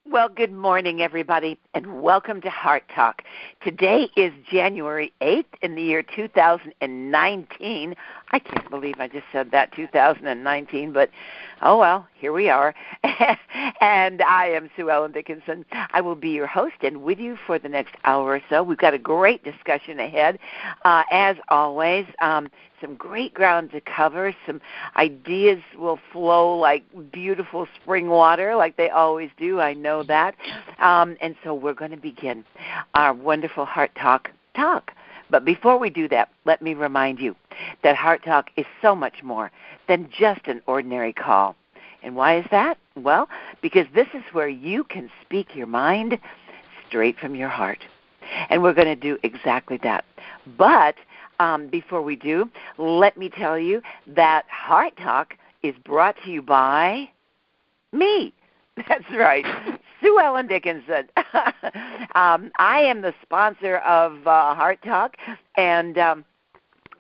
Well, good morning, everybody, and welcome to Heart Talk. Today is January 8th in the year 2019. I can't believe I just said that, 2019, but oh well, here we are. And I am Sue Ellen Dickinson. I will be your host and with you for the next hour or so. We've got a great discussion ahead. As always, some great ground to cover. Some ideas will flow like beautiful spring water, like they always do. I know that. And so we're going to begin our wonderful Heart Talk. But before we do that, let me remind you that Heart Talk is so much more than just an ordinary call. And why is that? Well, because this is where you can speak your mind straight from your heart. And we're going to do exactly that. But before we do, let me tell you that Heart Talk is brought to you by me. That's right, Sue Ellen Dickinson. I am the sponsor of Heart Talk, and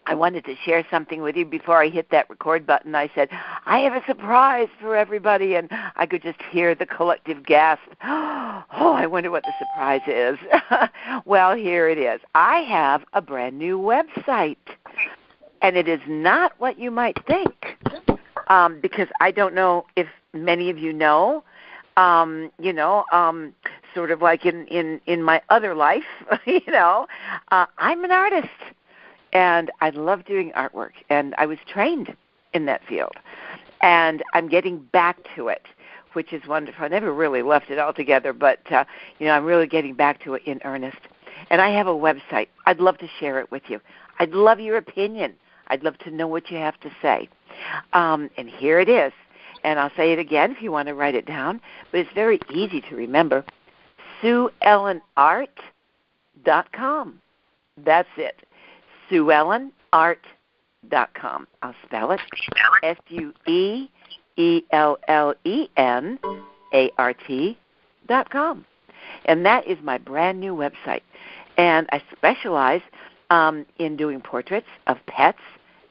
I wanted to share something with you before I hit that record button. I said, I have a surprise for everybody, and I could just hear the collective gasp. Oh, I wonder what the surprise is. Well, here it is. I have a brand new website, and it is not what you might think, because I don't know if many of you know, sort of like in my other life, I'm an artist. And I love doing artwork, and I was trained in that field. And I'm getting back to it, which is wonderful. I never really left it altogether, but, I'm really getting back to it in earnest. And I have a website. I'd love to share it with you. I'd love your opinion. I'd love to know what you have to say. And here it is. And I'll say it again if you want to write it down, but it's very easy to remember. SueEllenArt.com. That's it. SueEllenArt.com. I'll spell it. SueEllenArt.com. And that is my brand new website. And I specialize in doing portraits of pets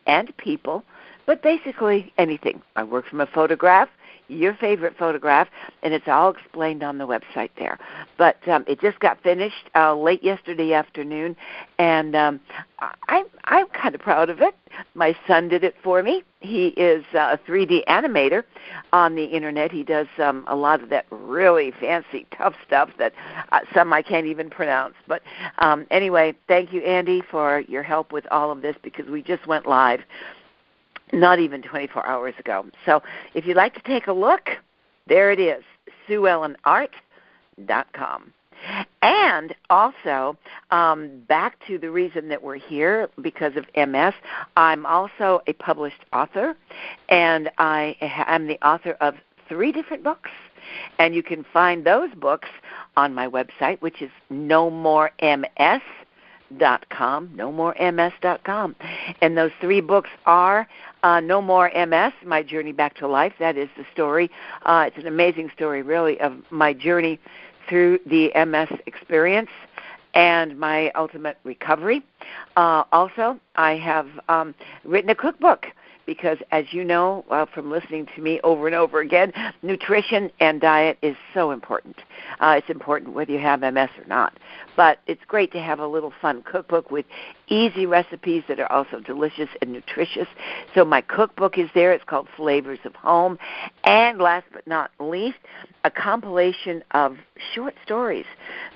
and people, but basically anything. I work from a photograph, your favorite photograph, and it's all explained on the website there. But it just got finished late yesterday afternoon, and I'm kind of proud of it. My son did it for me. He is a 3D animator on the Internet. He does a lot of that really fancy, tough stuff that some I can't even pronounce. But anyway, thank you, Andy, for your help with all of this, because we just went live not even 24 hours ago. So if you'd like to take a look, there it is, SueEllenArt.com. And also, back to the reason that we're here, because of MS, I'm also a published author, and I'm the author of 3 different books. And you can find those books on my website, which is nomoremos.com. And those 3 books are No More MS, My Journey Back to Life. That is the story. It's an amazing story, really, of my journey through the MS experience and my ultimate recovery. Also, I have written a cookbook, because as you know from listening to me over and over again, nutrition and diet is so important. It's important whether you have MS or not. But it's great to have a little fun cookbook with easy recipes that are also delicious and nutritious. So my cookbook is there. It's called Flavors of Home. And last but not least, a compilation of short stories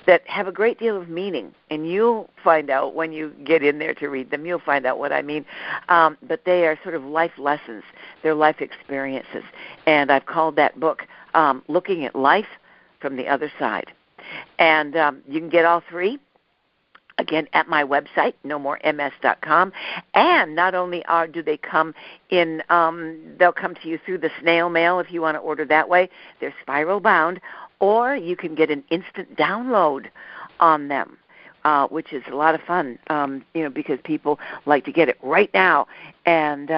that have a great deal of meaning. And you'll find out when you get in there to read them. You'll find out what I mean. But they are sort of life lessons. They're life experiences. And I've called that book Looking at Life from the Other Side. And you can get all 3, again, at my website, nomoremos.com. And not only do they come in, they'll come to you through the snail mail if you want to order that way. They're spiral bound. Or you can get an instant download on them, which is a lot of fun, because people like to get it right now. And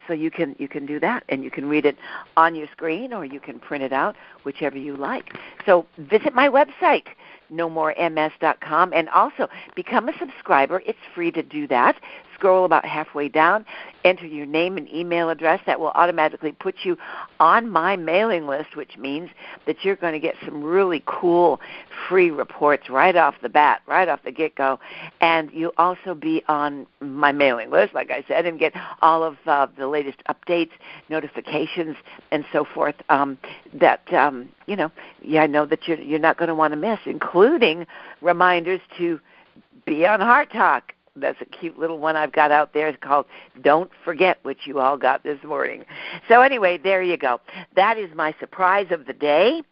so you can do that, and you can read it on your screen, or you can print it out, whichever you like. So visit my website, nomoremos.com, and also become a subscriber. It's free to do that. scroll about halfway down, enter your name and email address. That will automatically put you on my mailing list, which means that you're going to get some really cool free reports right off the bat, right off the get-go. And you'll also be on my mailing list, like I said, and get all of the latest updates, notifications, and so forth that, I know that you're not going to want to miss, including reminders to be on Heart Talk. That's a cute little one I've got out there. It's called Don't Forget, which you all got this morning. So anyway, there you go. That is my surprise of the day,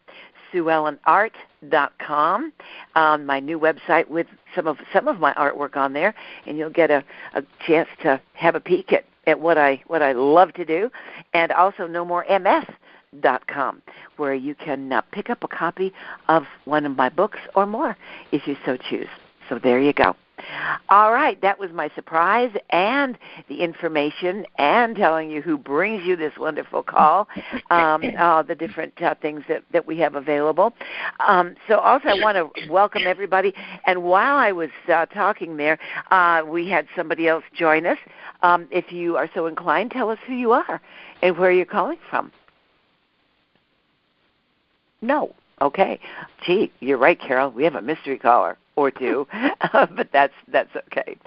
SueEllenArt.com, my new website with some of my artwork on there, and you'll get a chance to have a peek at what I love to do, and also NoMoreMS.com, where you can pick up a copy of one of my books or more if you so choose. So there you go. All right, that was my surprise and the information and telling you who brings you this wonderful call, the different things that we have available. So also I want to welcome everybody. And while I was talking there, we had somebody else join us. If you are so inclined, tell us who you are and where you're calling from. No. Okay. Gee, you're right, Carol. We have a mystery caller or two, but that's okay.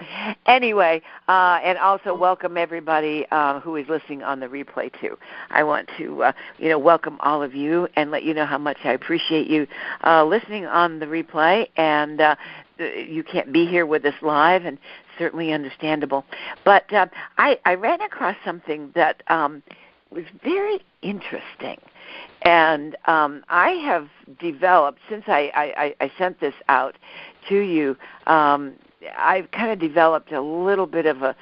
Anyway, and also welcome everybody who is listening on the replay too. I want to welcome all of you and let you know how much I appreciate you listening on the replay. And you can't be here with us live, and certainly understandable. But I ran across something that was very interesting. And I have developed, since I sent this out to you, I've kind of developed a little bit of a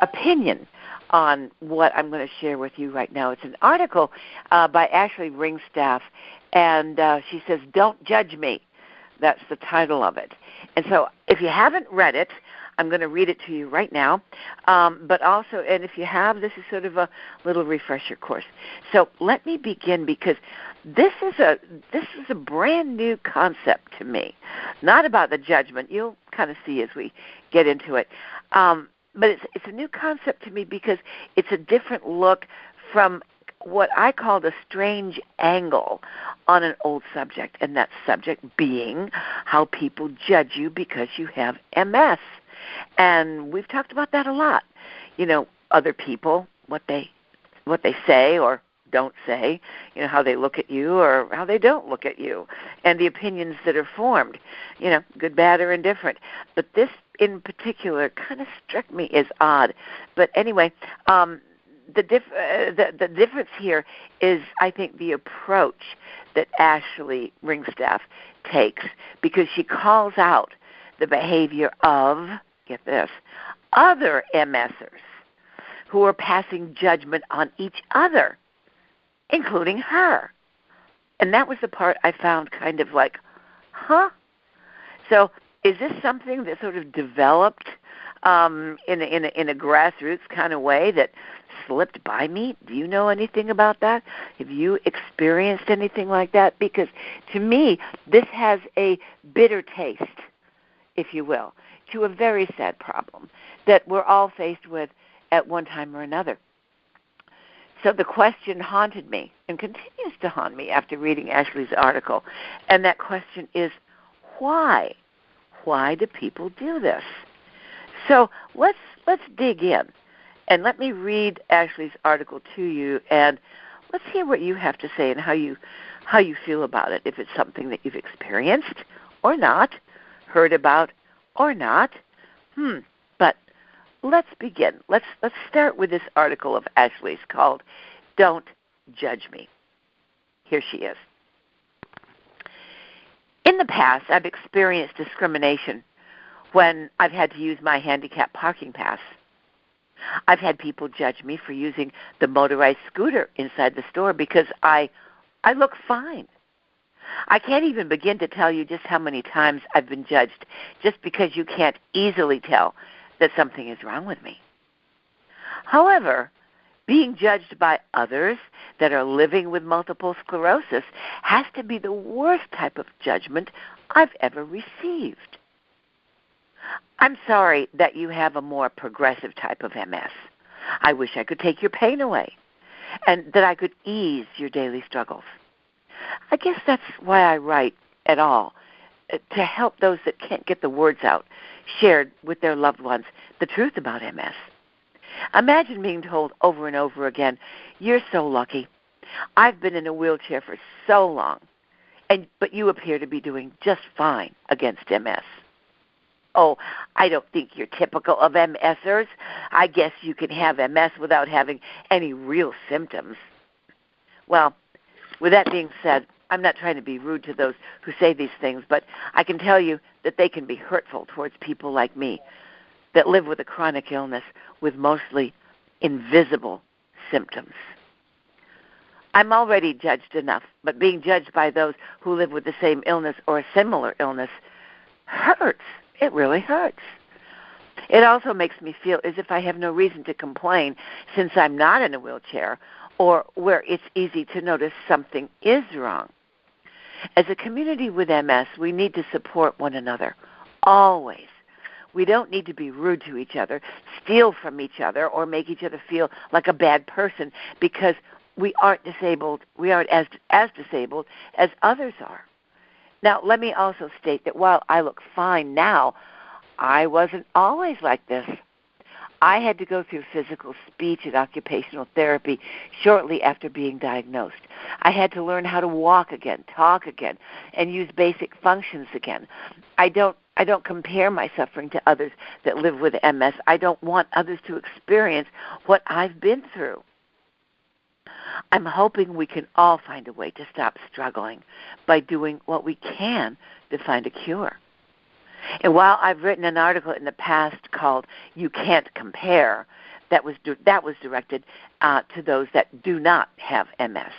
opinion on what I'm going to share with you right now. It's an article by Ashley Ringstaff, and she says, "Don't Judge Me." That's the title of it. And so if you haven't read it, I'm going to read it to you right now. But also, and if you have, this is sort of a little refresher course. So let me begin, because this is a brand new concept to me. Not about the judgment. You'll kind of see as we get into it. But it's a new concept to me because it's a different look from what I call the strange angle on an old subject, and that subject being how people judge you because you have MS. And we've talked about that a lot. Other people, what they say or don't say, how they look at you or how they don't look at you, and the opinions that are formed, good, bad, or indifferent. But this in particular kind of struck me as odd. But anyway, the difference here is, I think, the approach that Ashley Ringstaff takes, because she calls out the behavior of, get this, other MSers who are passing judgment on each other, including her. And that was the part I found kind of like, huh? So is this something that sort of developed in a grassroots kind of way that slipped by me? Do you know anything about that? Have you experienced anything like that? Because to me, this has a bitter taste, if you will, to a very sad problem that we're all faced with at one time or another. So the question haunted me and continues to haunt me after reading Ashley's article. And that question is, why? Why do people do this? So let's dig in. And let me read Ashley's article to you, and let's hear what you have to say and how you feel about it, if it's something that you've experienced or not, heard about or not. But let's begin. Let's start with this article of Ashley's called Don't Judge Me. Here she is. In the past, I've experienced discrimination when I've had to use my handicap parking pass. I've had people judge me for using the motorized scooter inside the store because I look fine. I can't even begin to tell you just how many times I've been judged just because you can't easily tell that something is wrong with me. However, being judged by others that are living with multiple sclerosis has to be the worst type of judgment I've ever received. I'm sorry that you have a more progressive type of MS. I wish I could take your pain away and that I could ease your daily struggles. I guess that's why I write at all, to help those that can't get the words out, shared with their loved ones, the truth about MS. Imagine being told over and over again, you're so lucky. I've been in a wheelchair for so long, but you appear to be doing just fine against MS. Oh, I don't think you're typical of MSers. I guess you can have MS without having any real symptoms. Well, with that being said, I'm not trying to be rude to those who say these things, but I can tell you that they can be hurtful towards people like me that live with a chronic illness with mostly invisible symptoms. I'm already judged enough, but being judged by those who live with the same illness or a similar illness hurts. It really hurts. It also makes me feel as if I have no reason to complain since I'm not in a wheelchair or where it's easy to notice something is wrong. As a community with MS, we need to support one another, always. We don't need to be rude to each other, steal from each other, or make each other feel like a bad person because we aren't disabled. We aren't as disabled as others are. Now, let me also state that while I look fine now, I wasn't always like this. I had to go through physical, speech, and occupational therapy shortly after being diagnosed. I had to learn how to walk again, talk again, and use basic functions again. I don't compare my suffering to others that live with MS. I don't want others to experience what I've been through. I'm hoping we can all find a way to stop struggling by doing what we can to find a cure. And while I've written an article in the past called "You Can't Compare," that was directed to those that do not have MS.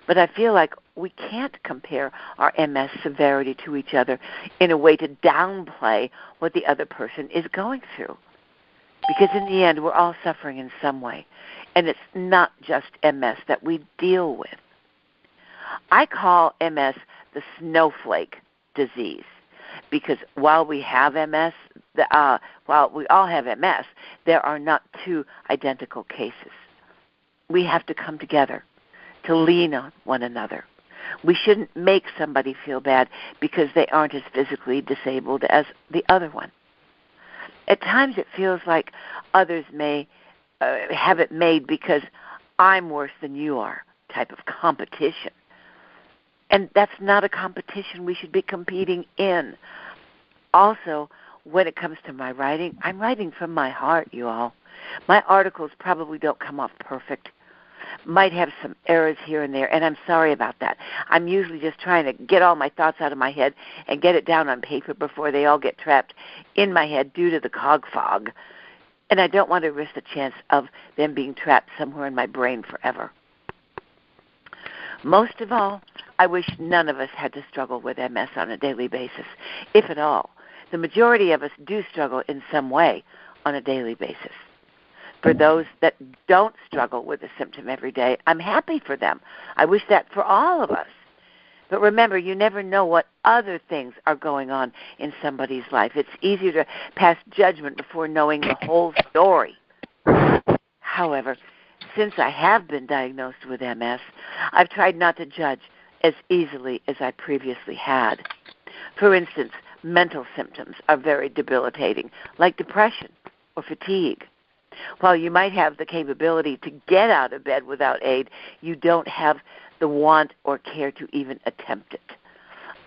But I feel like we can't compare our MS severity to each other in a way to downplay what the other person is going through. Because in the end, we're all suffering in some way. And it's not just MS that we deal with. I call MS the snowflake disease because while we have MS, while we all have MS, there are not two identical cases. We have to come together to lean on one another. We shouldn't make somebody feel bad because they aren't as physically disabled as the other one. At times it feels like others may have it made because I'm worse than you are type of competition. And that's not a competition we should be competing in. Also, when it comes to my writing, I'm writing from my heart, you all. My articles probably don't come off perfect. Might have some errors here and there, and I'm sorry about that. I'm usually just trying to get all my thoughts out of my head and get it down on paper before they all get trapped in my head due to the cog fog. And I don't want to risk the chance of them being trapped somewhere in my brain forever. Most of all, I wish none of us had to struggle with MS on a daily basis, if at all. The majority of us do struggle in some way on a daily basis. For those that don't struggle with a symptom every day, I'm happy for them. I wish that for all of us. But remember, you never know what other things are going on in somebody's life. It's easier to pass judgment before knowing the whole story. However, since I have been diagnosed with MS, I've tried not to judge as easily as I previously had. For instance, mental symptoms are very debilitating, like depression or fatigue. While you might have the capability to get out of bed without aid, you don't have the want or care to even attempt it.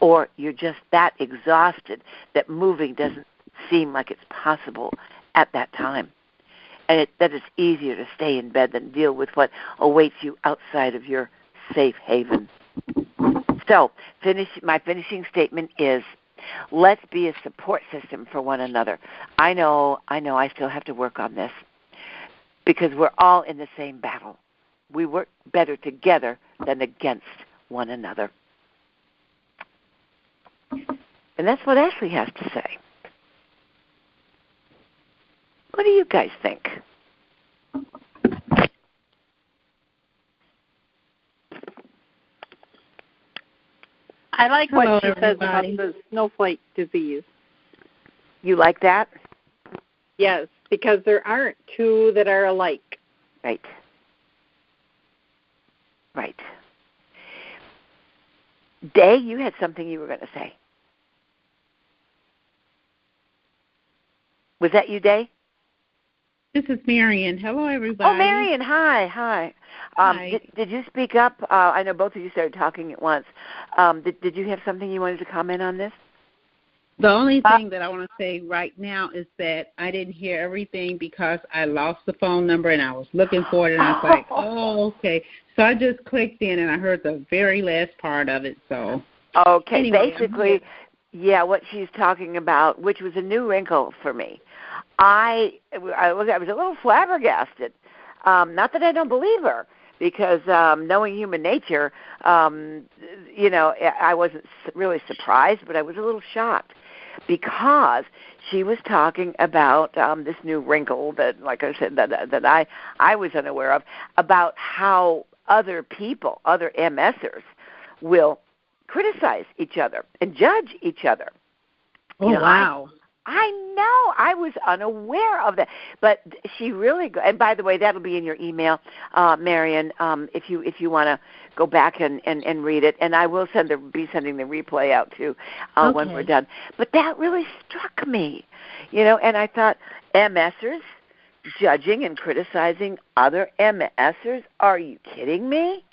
Or you're just that exhausted that moving doesn't seem like it's possible at that time. And that it's easier to stay in bed than deal with what awaits you outside of your safe haven. So, my finishing statement is, let's be a support system for one another. I know I still have to work on this because we're all in the same battle. We work better together than against one another. And that's what Ashley has to say. What do you guys think? I like what she says about the snowflake disease. You like that? Yes, because there aren't two that are alike. Right. Right. Day, you had something you were going to say. Was that you, Day? This is Marion. Hello, everybody. Oh, Marion, hi. Hi. Did you speak up? I know both of you started talking at once. Did you have something you wanted to comment on this? The only thing that I want to say right now is that I didn't hear everything because I lost the phone number and I was looking for it, and I was like, oh, okay. So I just clicked in and I heard the very last part of it. So okay, anyway, basically, yeah, what she's talking about, which was a new wrinkle for me. I was a little flabbergasted. Not that I don't believe her, because knowing human nature, I wasn't really surprised, but I was a little shocked because she was talking about this new wrinkle that, like I said, that I was unaware of, about how other people, other MSers, will criticize each other and judge each other. Oh, wow. I know. I was unaware of that. But she really, and by the way, that'll be in your email, Marion, if you want to go back and read it. And I will be sending the replay out, too, when we're done. But that really struck me, and I thought, MSers judging and criticizing other MSers? Are you kidding me?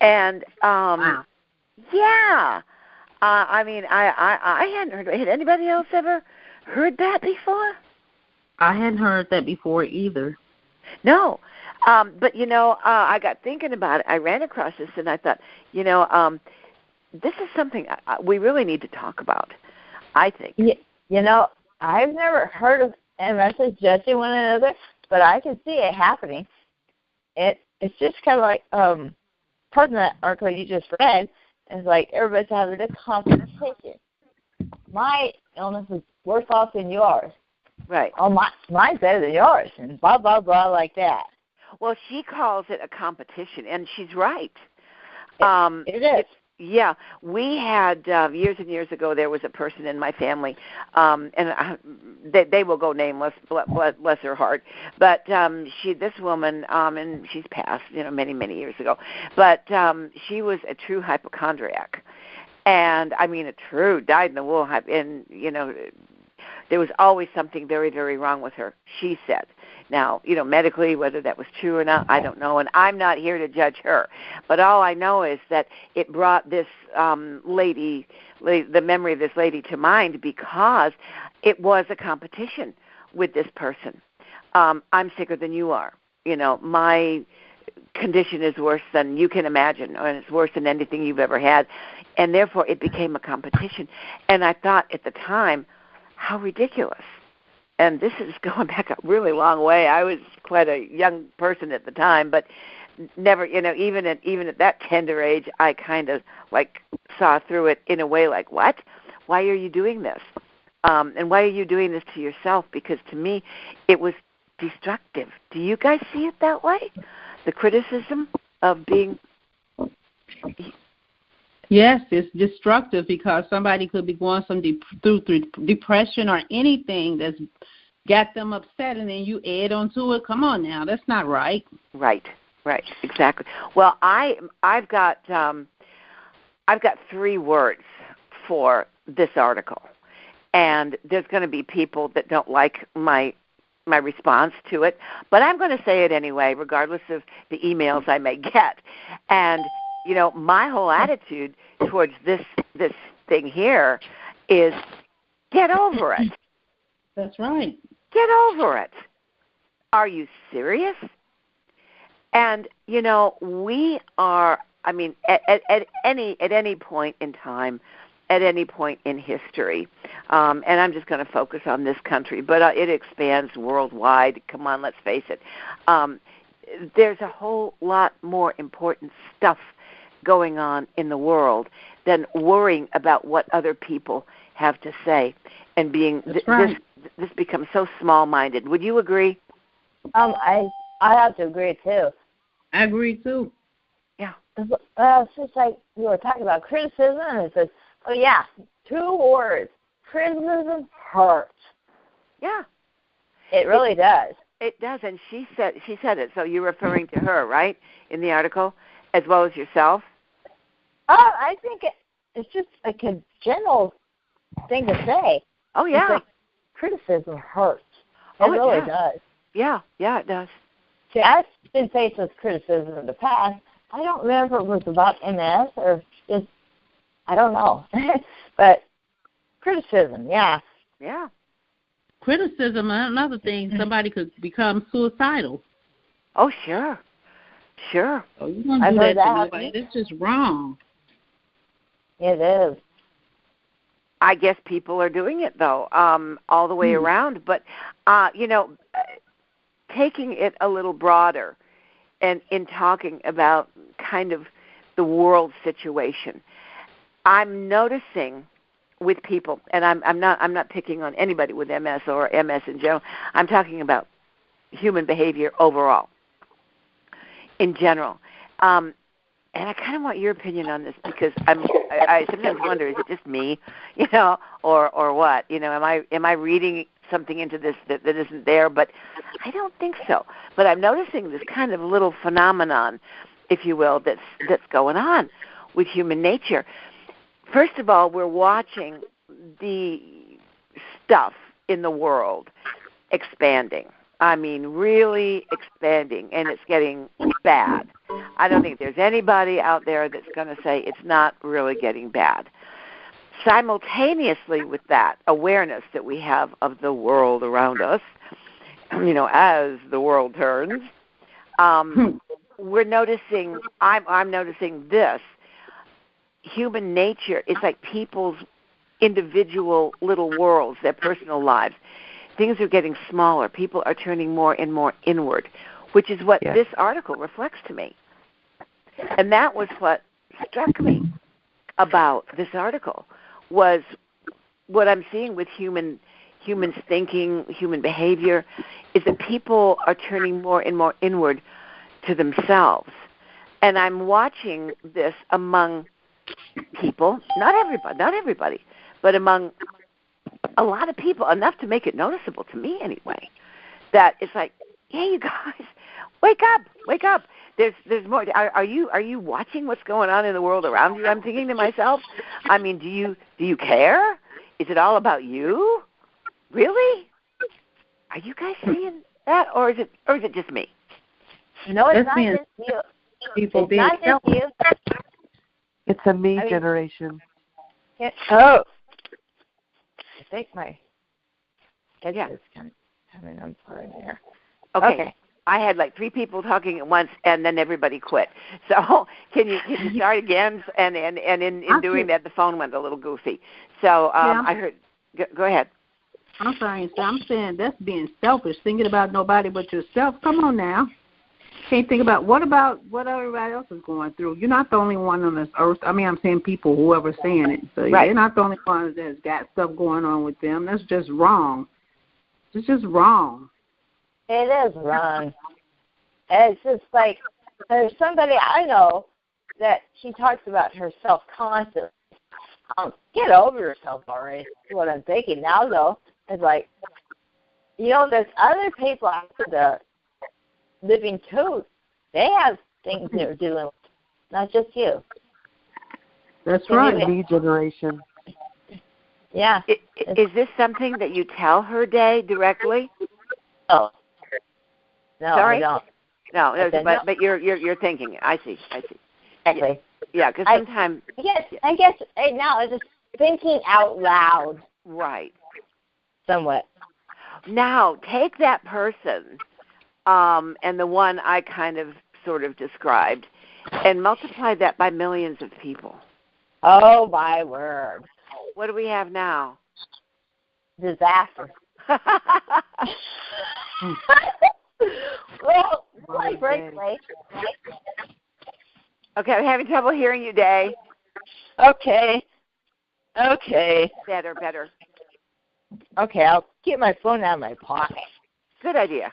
And, wow. Yeah. I hadn't heard. Had anybody else ever heard that before? I hadn't heard that before either. No. But, I got thinking about it. I ran across this, and I thought, this is something we really need to talk about, I think. I've never heard of MSers judging one another, but I can see it happening. It's just kind of like part of that article you just read. It's like everybody's having a competition. My illness is worse off than yours. Right. Oh, mine's better than yours, and blah, blah, blah, like that. Well, she calls it a competition, and she's right. It is. Yeah. We had, years and years ago, there was a person in my family, and they will go nameless, bless her heart, but this woman, and she's passed, many, many years ago, but she was a true hypochondriac. And, died in the wool, and, there was always something very, very wrong with her, she said. Now, medically, whether that was true or not, I don't know, and I'm not here to judge her. But all I know is that it brought this the memory of this lady to mind because it was a competition with this person. I'm sicker than you are. My condition is worse than you can imagine, and it's worse than anything you've ever had. And therefore, it became a competition. And I thought at the time, how ridiculous. And this is going back a really long way. I was quite a young person at the time, but never, even at that tender age, I kind of saw through it in a way like, what? Why are you doing this? And why are you doing this to yourself? Because to me, it was destructive. Do you guys see it that way? The criticism of being... Yes, it's destructive because somebody could be going through depression or anything that's got them upset, and then you add onto it. Come on now, that's not right. Right, exactly. Well, I've got 3 words for this article, and there's going to be people that don't like my response to it, but I'm going to say it anyway, regardless of the emails I may get. And my whole attitude towards this thing here is get over it. That's right. Get over it. Are you serious? And, we are, at any point in time, at any point in history, and I'm just going to focus on this country, but it expands worldwide. Come on, let's face it. There's a whole lot more important stuff going on in the world than worrying about what other people have to say and being this becomes so small-minded. Would you agree? I have to agree too. I agree too. Yeah. It's just like we were talking about criticism, and it says, oh yeah, 2 words, criticism hurts. Yeah. It really does. It does, and she said it. So you're referring to her, right, in the article, as well as yourself? I think it's just like a general thing to say. Oh, yeah. It's like criticism hurts. It really does. Yeah, it does. See, I've been faced with criticism in the past. I don't remember if it was about MS or just, I don't know. But criticism, yeah. Yeah. Criticism, another thing, somebody could become suicidal. Oh, sure. Sure. Oh, you don't do that to nobody. That's just wrong. It is. I guess people are doing it, though, all the way around. But, taking it a little broader and in talking about kind of the world situation, I'm noticing with people, and I'm not picking on anybody with MS or MS in general. I'm talking about human behavior overall, in general. And I kind of want your opinion on this because I sometimes wonder, is it just me, or what? Am I reading something into this that isn't there? But I don't think so. But I'm noticing this kind of little phenomenon, if you will, that's going on with human nature. First of all, we're watching the stuff in the world expanding. I mean, really expanding, and it's getting bad. I don't think there's anybody out there that's going to say it's not really getting bad. Simultaneously with that awareness that we have of the world around us, as the world turns, we're noticing, I'm noticing this, human nature is like people's individual little worlds, their personal lives. Things are getting smaller. People are turning more and more inward, which is what this article reflects to me. And that was what struck me about this article, was what I'm seeing with humans thinking, human behavior, is that people are turning more and more inward to themselves. And I'm watching this among people, not everybody, but among a lot of people, enough to make it noticeable to me anyway, that it's like, hey, you guys, wake up. There's more. Are you watching what's going on in the world around you? I'm thinking to myself, I mean, do you care? Is it all about you? Really? Are you guys seeing that, or is it just me? No, it's not just you. People being not just you. It's a me generation. I think my headset is coming unplugged there. Okay. I had like 3 people talking at once, and then everybody quit. So can you start again? And in doing that, the phone went a little goofy. So I heard. Go ahead. I'm sorry. I'm saying that's being selfish, thinking about nobody but yourself. Come on now. Can't think about what everybody else is going through. You're not the only one on this earth. I mean, I'm saying people, whoever's saying it. So They're not the only ones that's got stuff going on with them. That's just wrong. It's just wrong. It is wrong. It's just like there's somebody I know that she talks about herself constantly. Get over yourself already. Is what I'm thinking now, though. It's like, there's other people out there living too. They have things they're doing, not just you. That's right. Me generation. Yeah. Is this something that you tell her, Day, directly? Oh. No, Sorry? I don't. No, but you're thinking it. I see. Exactly. Yeah, because sometimes. Yes, I guess right now it's just thinking out loud. Right. Somewhat. Now, take that person and the one I kind of sort of described and multiply that by millions of people. Oh, my word. What do we have now? Disaster. Well, quite frankly. Okay, I'm having trouble hearing you, Day. Okay. Better. Okay, I'll get my phone out of my pocket. Good idea.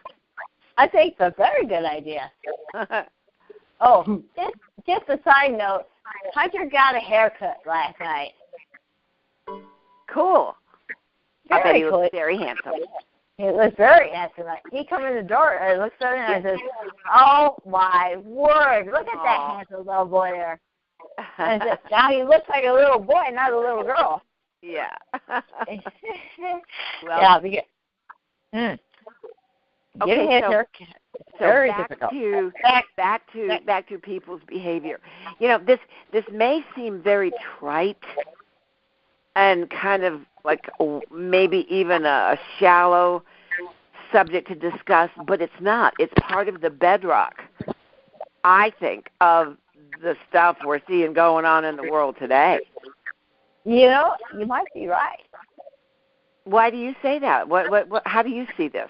I think it's a very good idea. Oh, just a side note. Hunter got a haircut last night. Cool. I bet he looks very handsome. He was very handsome. He come in the door and looks at me and I says, "Oh my word! Look at that handsome little boy there." And I said, "Now he looks like a little boy, not a little girl." Yeah. Well, yeah. Getting his hair very difficult. Back to people's behavior. You know, this may seem very trite and kind of like maybe even a shallow subject to discuss, but it's not. It's part of the bedrock, I think, of the stuff we're seeing going on in the world today. You know, you might be right. Why do you say that? What how do you see this?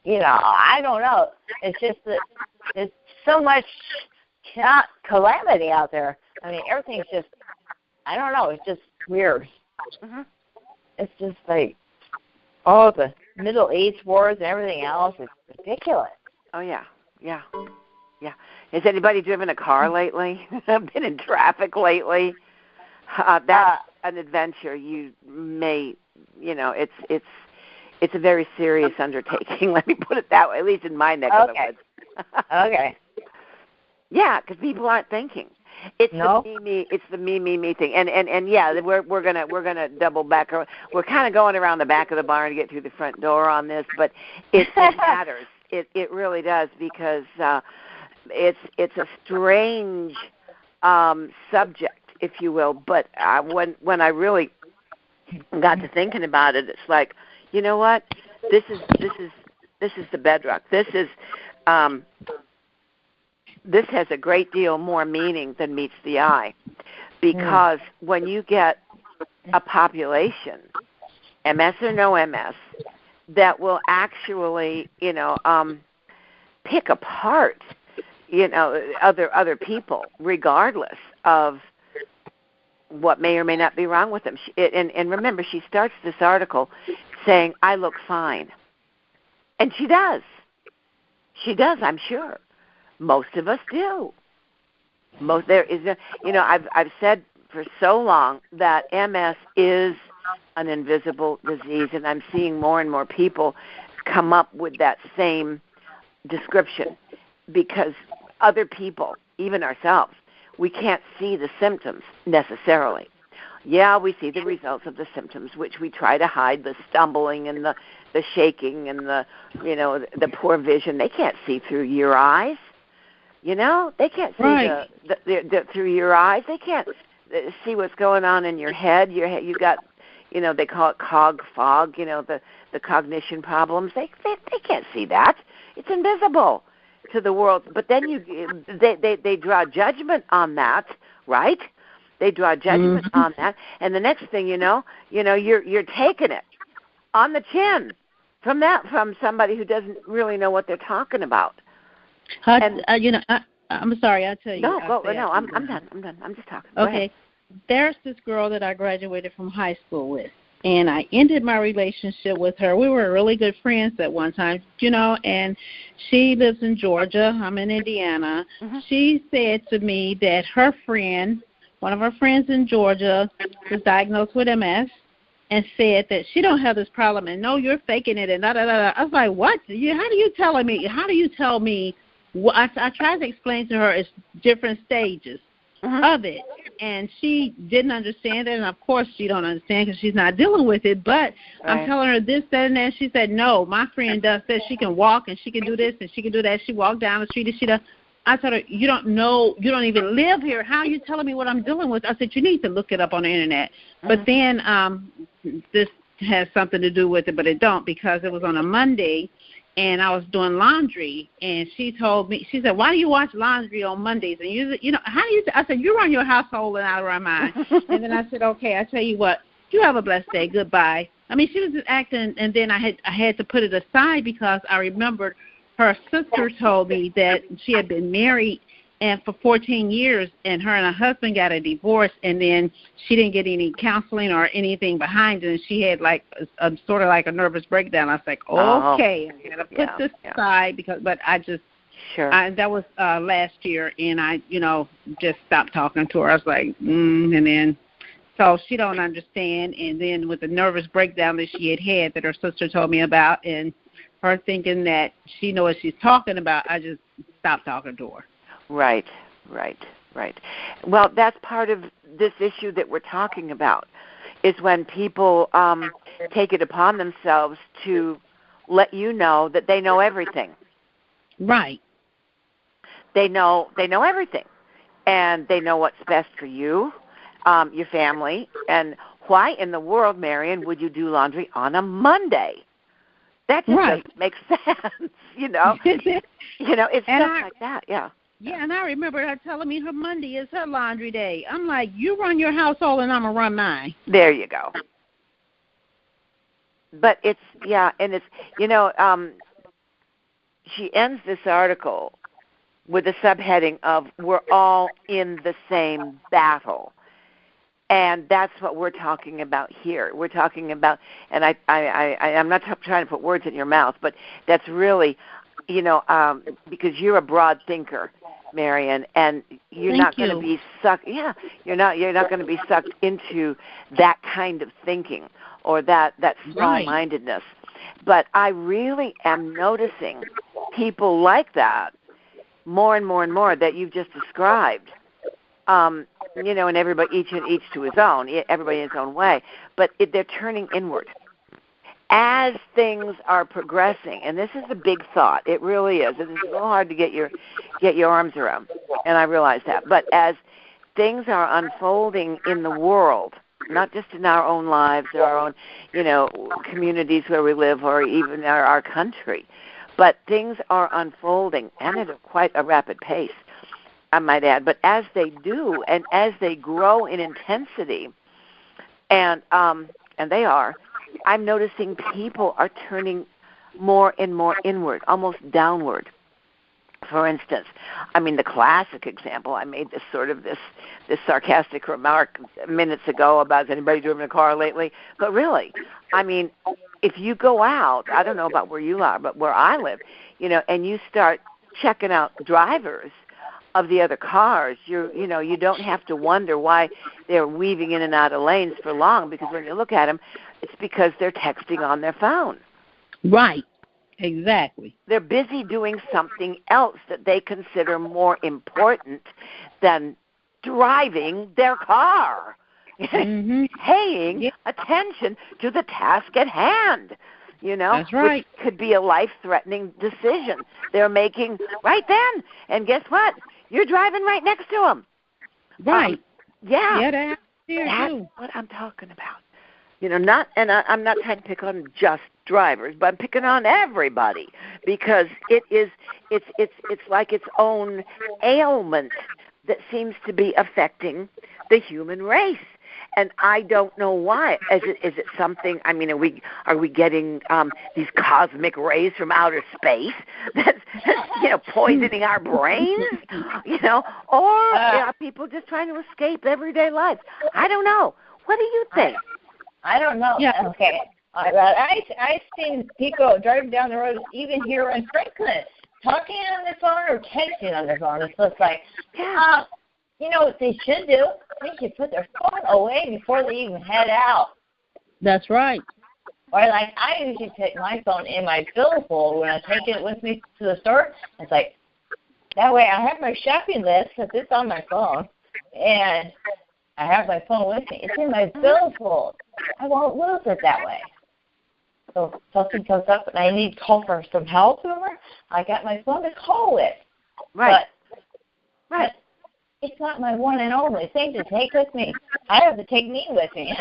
You know, I don't know. It's just that there's so much calamity out there. I mean, everything's just, I don't know, it's just weird. Mm-hmm. It's just like all the Middle East wars and everything else. It's ridiculous. Oh, yeah. Has anybody driven a car lately? Been in traffic lately? That's an adventure. You may, you know, it's a very serious undertaking. Let me put it that way. At least in my neck of the woods. Okay. Yeah, because people aren't thinking. It's the me thing. And yeah, we're gonna double back. We're kind of going around the back of the barn to get through the front door on this, but it matters. It really does, because it's a strange subject, if you will. But when I really got to thinking about it, it's like, you know what? This is the bedrock. This has a great deal more meaning than meets the eye, because when you get a population, MS or no MS, that will actually, pick apart, other people, regardless of what may or may not be wrong with them. And remember, she starts this article saying, "I look fine," and she does. She does, I'm sure. Most of us do. I've said for so long that MS is an invisible disease, and I'm seeing more and more people come up with that same description, because other people, even ourselves, we can't see the symptoms necessarily. Yeah, we see the results of the symptoms, which we try to hide, the stumbling and the shaking and the poor vision. They can't see through your eyes. They can't see through your eyes. They can't see what's going on in your head. You got, they call it cog fog, the cognition problems. They can't see that. It's invisible to the world. But then they draw judgment on that, right? They draw judgment on that, and the next thing you're taking it on the chin from somebody who doesn't really know what they're talking about. I'm sorry. I'll tell you. I'm done. I'm just talking. Okay. There's this girl that I graduated from high school with, and I ended my relationship with her. We were really good friends at one time, and she lives in Georgia. I'm in Indiana. Mm-hmm. She said to me that her friend, one of her friends in Georgia, was diagnosed with MS, and said that she don't have this problem, and no, you're faking it, and da-da-da-da. I was like, what? How do you tell me? Well, I tried to explain to her it's different stages of it, and she didn't understand it, and of course she don't understand because she's not dealing with it, but I'm telling her this, that, and that. She said, no, my friend does this. She can walk, and she can do this, and she can do that. She walked down the street, and she does. I told her, you don't know, you don't even live here. How are you telling me what I'm dealing with? I said, you need to look it up on the Internet. But then this has something to do with it, but it don't, because it was on a Monday, and I was doing laundry, and she told me, she said, why do you watch laundry on Mondays? And how do you, I said, you run your household and I run mine. And then I said, okay, I tell you what, you have a blessed day, goodbye. I mean, she was just acting, and then I had to put it aside because I remembered her sister told me that she had been married and for 14 years, and her and her husband got a divorce, and then she didn't get any counseling or anything behind it, and she had like a sort of like a nervous breakdown. I was like, okay, I got to put this aside but I just, that was last year, and I, just stopped talking to her. I was like, and then So she don't understand. And then with the nervous breakdown that she had that her sister told me about, and her thinking that she knows what she's talking about, I just stopped talking to her. Right. Well, that's part of this issue that we're talking about, is when people take it upon themselves to let you know that they know everything. Right. They know everything, and they know what's best for you, your family, and why in the world, Marion, would you do laundry on a Monday? That just doesn't make sense, you know. It's stuff like that, yeah. Yeah, and I remember her telling me her Monday is her laundry day. I'm like, you run your household and I'm going to run mine. There you go. But it's, and it's, she ends this article with a subheading of, we're all in the same battle. And that's what we're talking about here. We're talking about, and I'm not trying to put words in your mouth, but that's really, because you're a broad thinker, Marion, and you're not going to be sucked. Yeah, you're not going to be sucked into that kind of thinking or that small-mindedness. But I really am noticing people like that more and more and more that you've just described. And everybody, each to his own, everybody in his own way. But they're turning inward as things are progressing. And this is a big thought. It really is. It's a little hard to get your arms around, and I realize that. But as things are unfolding in the world, not just in our own lives or our own, communities where we live, or even our country, but things are unfolding, and at quite a rapid pace, I might add. But as they do, and as they grow in intensity, and they are, I'm noticing people are turning more and more inward, almost downward. For instance, the classic example, I made this sarcastic remark minutes ago about, has anybody driven a car lately? But really, if you go out, I don't know about where you are, but where I live, and you start checking out drivers of the other cars, you don't have to wonder why they're weaving in and out of lanes for long, because when you look at them, it's because they're texting on their phone. Right. Exactly. They're busy doing something else that they consider more important than driving their car. Mm-hmm. Paying attention to the task at hand. That's right. Which could be a life-threatening decision they're making right then. And guess what? You're driving right next to them. Right. That's what I'm talking about. I'm not trying to pick on just drivers, but I'm picking on everybody, because it's like its own ailment that seems to be affecting the human race. And I don't know why. Is it something? Are we getting these cosmic rays from outer space that's poisoning our brains? Or are people just trying to escape everyday life? I don't know. What do you think? I don't know. Yeah. Okay. I've seen people driving down the road, even here in Franklin, talking on their phone or texting on their phone. It's just like, what they should do? They should put their phone away before they even head out. That's right. Or like, I usually take my phone in my billfold when I take it with me to the store. It's like, that way I have my shopping list, because it's on my phone, and I have my phone with me. It's in my billfold. I won't lose it that way. So if something comes up and I need to call for some help, I got my phone to call with. Right. But it's not my one and only thing to take with me. I have to take me with me.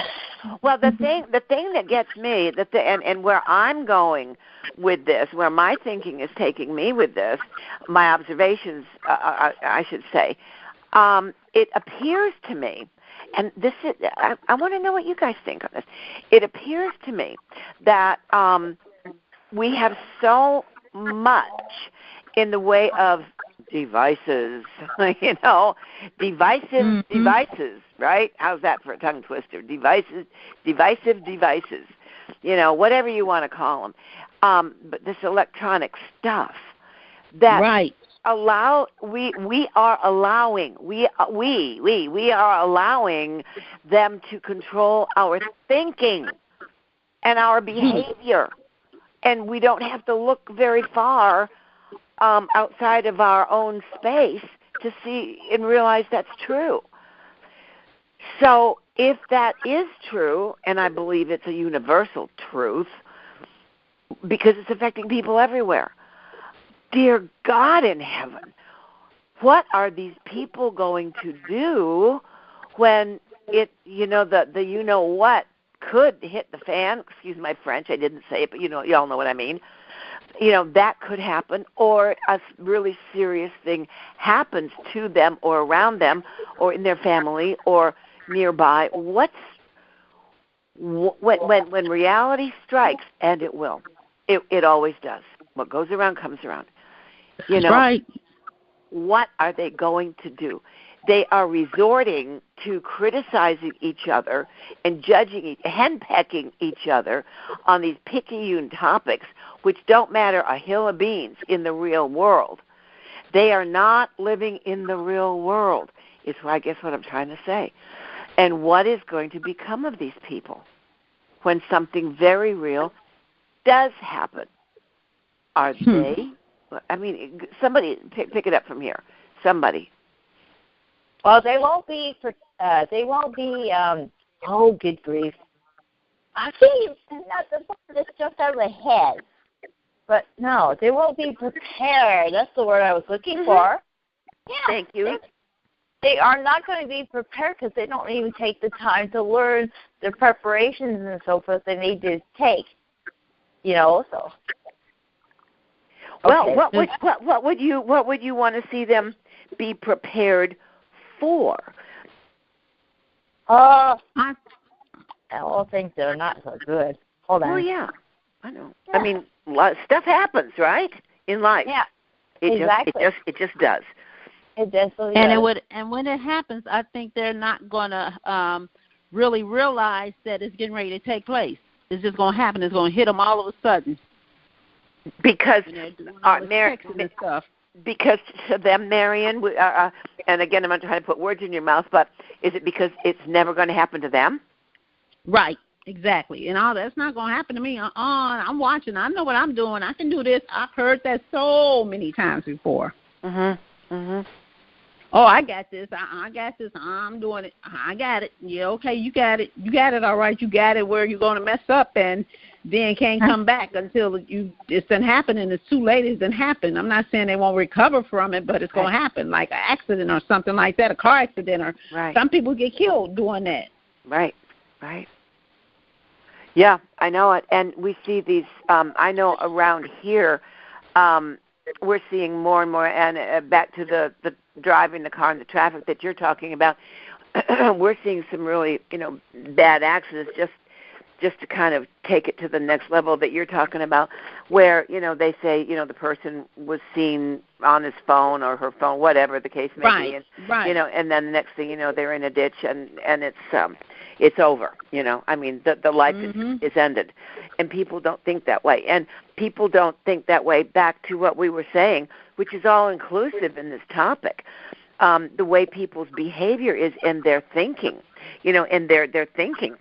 Well, the thing that gets me, and where I'm going with this, where my thinking is taking me with this, my observations, I should say, it appears to me, and this is, I want to know what you guys think on this. It appears to me that we have so much in the way of devices, devices, right? How's that for a tongue twister? Divisive devices, whatever you want to call them. But this electronic stuff that are allowing them to control our thinking and our behavior, and we don't have to look very far outside of our own space to see and realize that's true. So if that is true, and I believe it's a universal truth because it's affecting people everywhere, dear God in heaven, what are these people going to do when the you-know-what could hit the fan? Excuse my French, I didn't say it, but y'all know what I mean. That could happen, or a really serious thing happens to them or around them or in their family or nearby. When reality strikes, and it will. It always does. What goes around comes around. That's right. What are they going to do? They are resorting to criticizing each other and judging, henpecking each other on these picayune topics, which don't matter a hill of beans in the real world. They are not living in the real world, is I guess what I'm trying to say. And what is going to become of these people when something very real does happen? Are they? I mean, somebody pick it up from here. Somebody. Well, they won't be. Oh, good grief! I think not the word that's just out of the head. But no, they won't be prepared. That's the word I was looking for. Yeah. Thank you. They are not going to be prepared because they don't even take the time to learn the preparations and so forth they need to take. So. Well, Okay. what would you want to see them be prepared for? I think they're not so good. Hold on. Well, yeah, I know. Yeah. I mean, a lot of stuff happens, right, in life. Yeah, exactly. It just does. It definitely and does. And when it happens, I think they're not going to really realize that it's getting ready to take place. It's just going to happen. It's going to hit them all of a sudden. Because stuff. Because to them, Marion, and again, I'm not trying to put words in your mouth, but is it because it's never going to happen to them? Right, exactly. And all that's not going to happen to me. I'm watching. I know what I'm doing. I can do this. I've heard that so many times before. Oh, I got this. I got this. I'm doing it. I got it. Yeah, okay, you got it. You got it all right. You got it where you're going to mess up and then can't come back until it's done happened and it's too late. It's done happened. I'm not saying they won't recover from it, but it's going to happen, like an accident or something like that, a car accident, or some people get killed doing that. Right. Yeah, I know it. And we see these, I know around here, we're seeing more and more, and back to the driving the car in the traffic that you're talking about, we're seeing some really, bad accidents just to kind of take it to the next level that you're talking about, where, they say, the person was seen on his phone or her phone, whatever the case may be. And, and then the next thing you know, they're in a ditch and it's over, I mean, the life is ended. And people don't think that way. And people don't think that way back to what we were saying, which is all inclusive in this topic. The way people's behavior is in their thinking, in their thinking.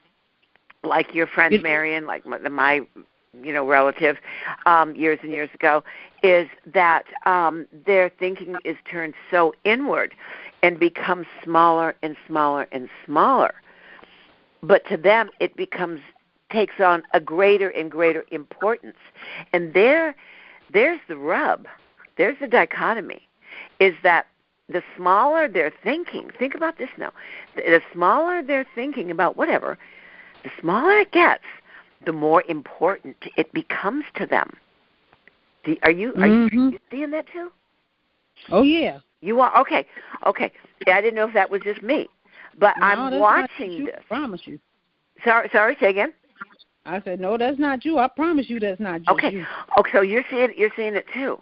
Like your friend Marion, like my relative years and years ago, is that their thinking is turned so inward and becomes smaller and smaller and smaller. But to them, it takes on a greater and greater importance. And there's the rub. There's the dichotomy, is that the smaller they're thinking, think about this now, the smaller they're thinking about whatever, the smaller it gets, the more important it becomes to them. Are you seeing that too? Oh, yeah. You are? Okay. Yeah, I didn't know if that was just me. But no, I'm watching this. I promise you. Sorry, say again? I said, no, that's not you. I promise you that's not just you. Okay, so you're seeing it too.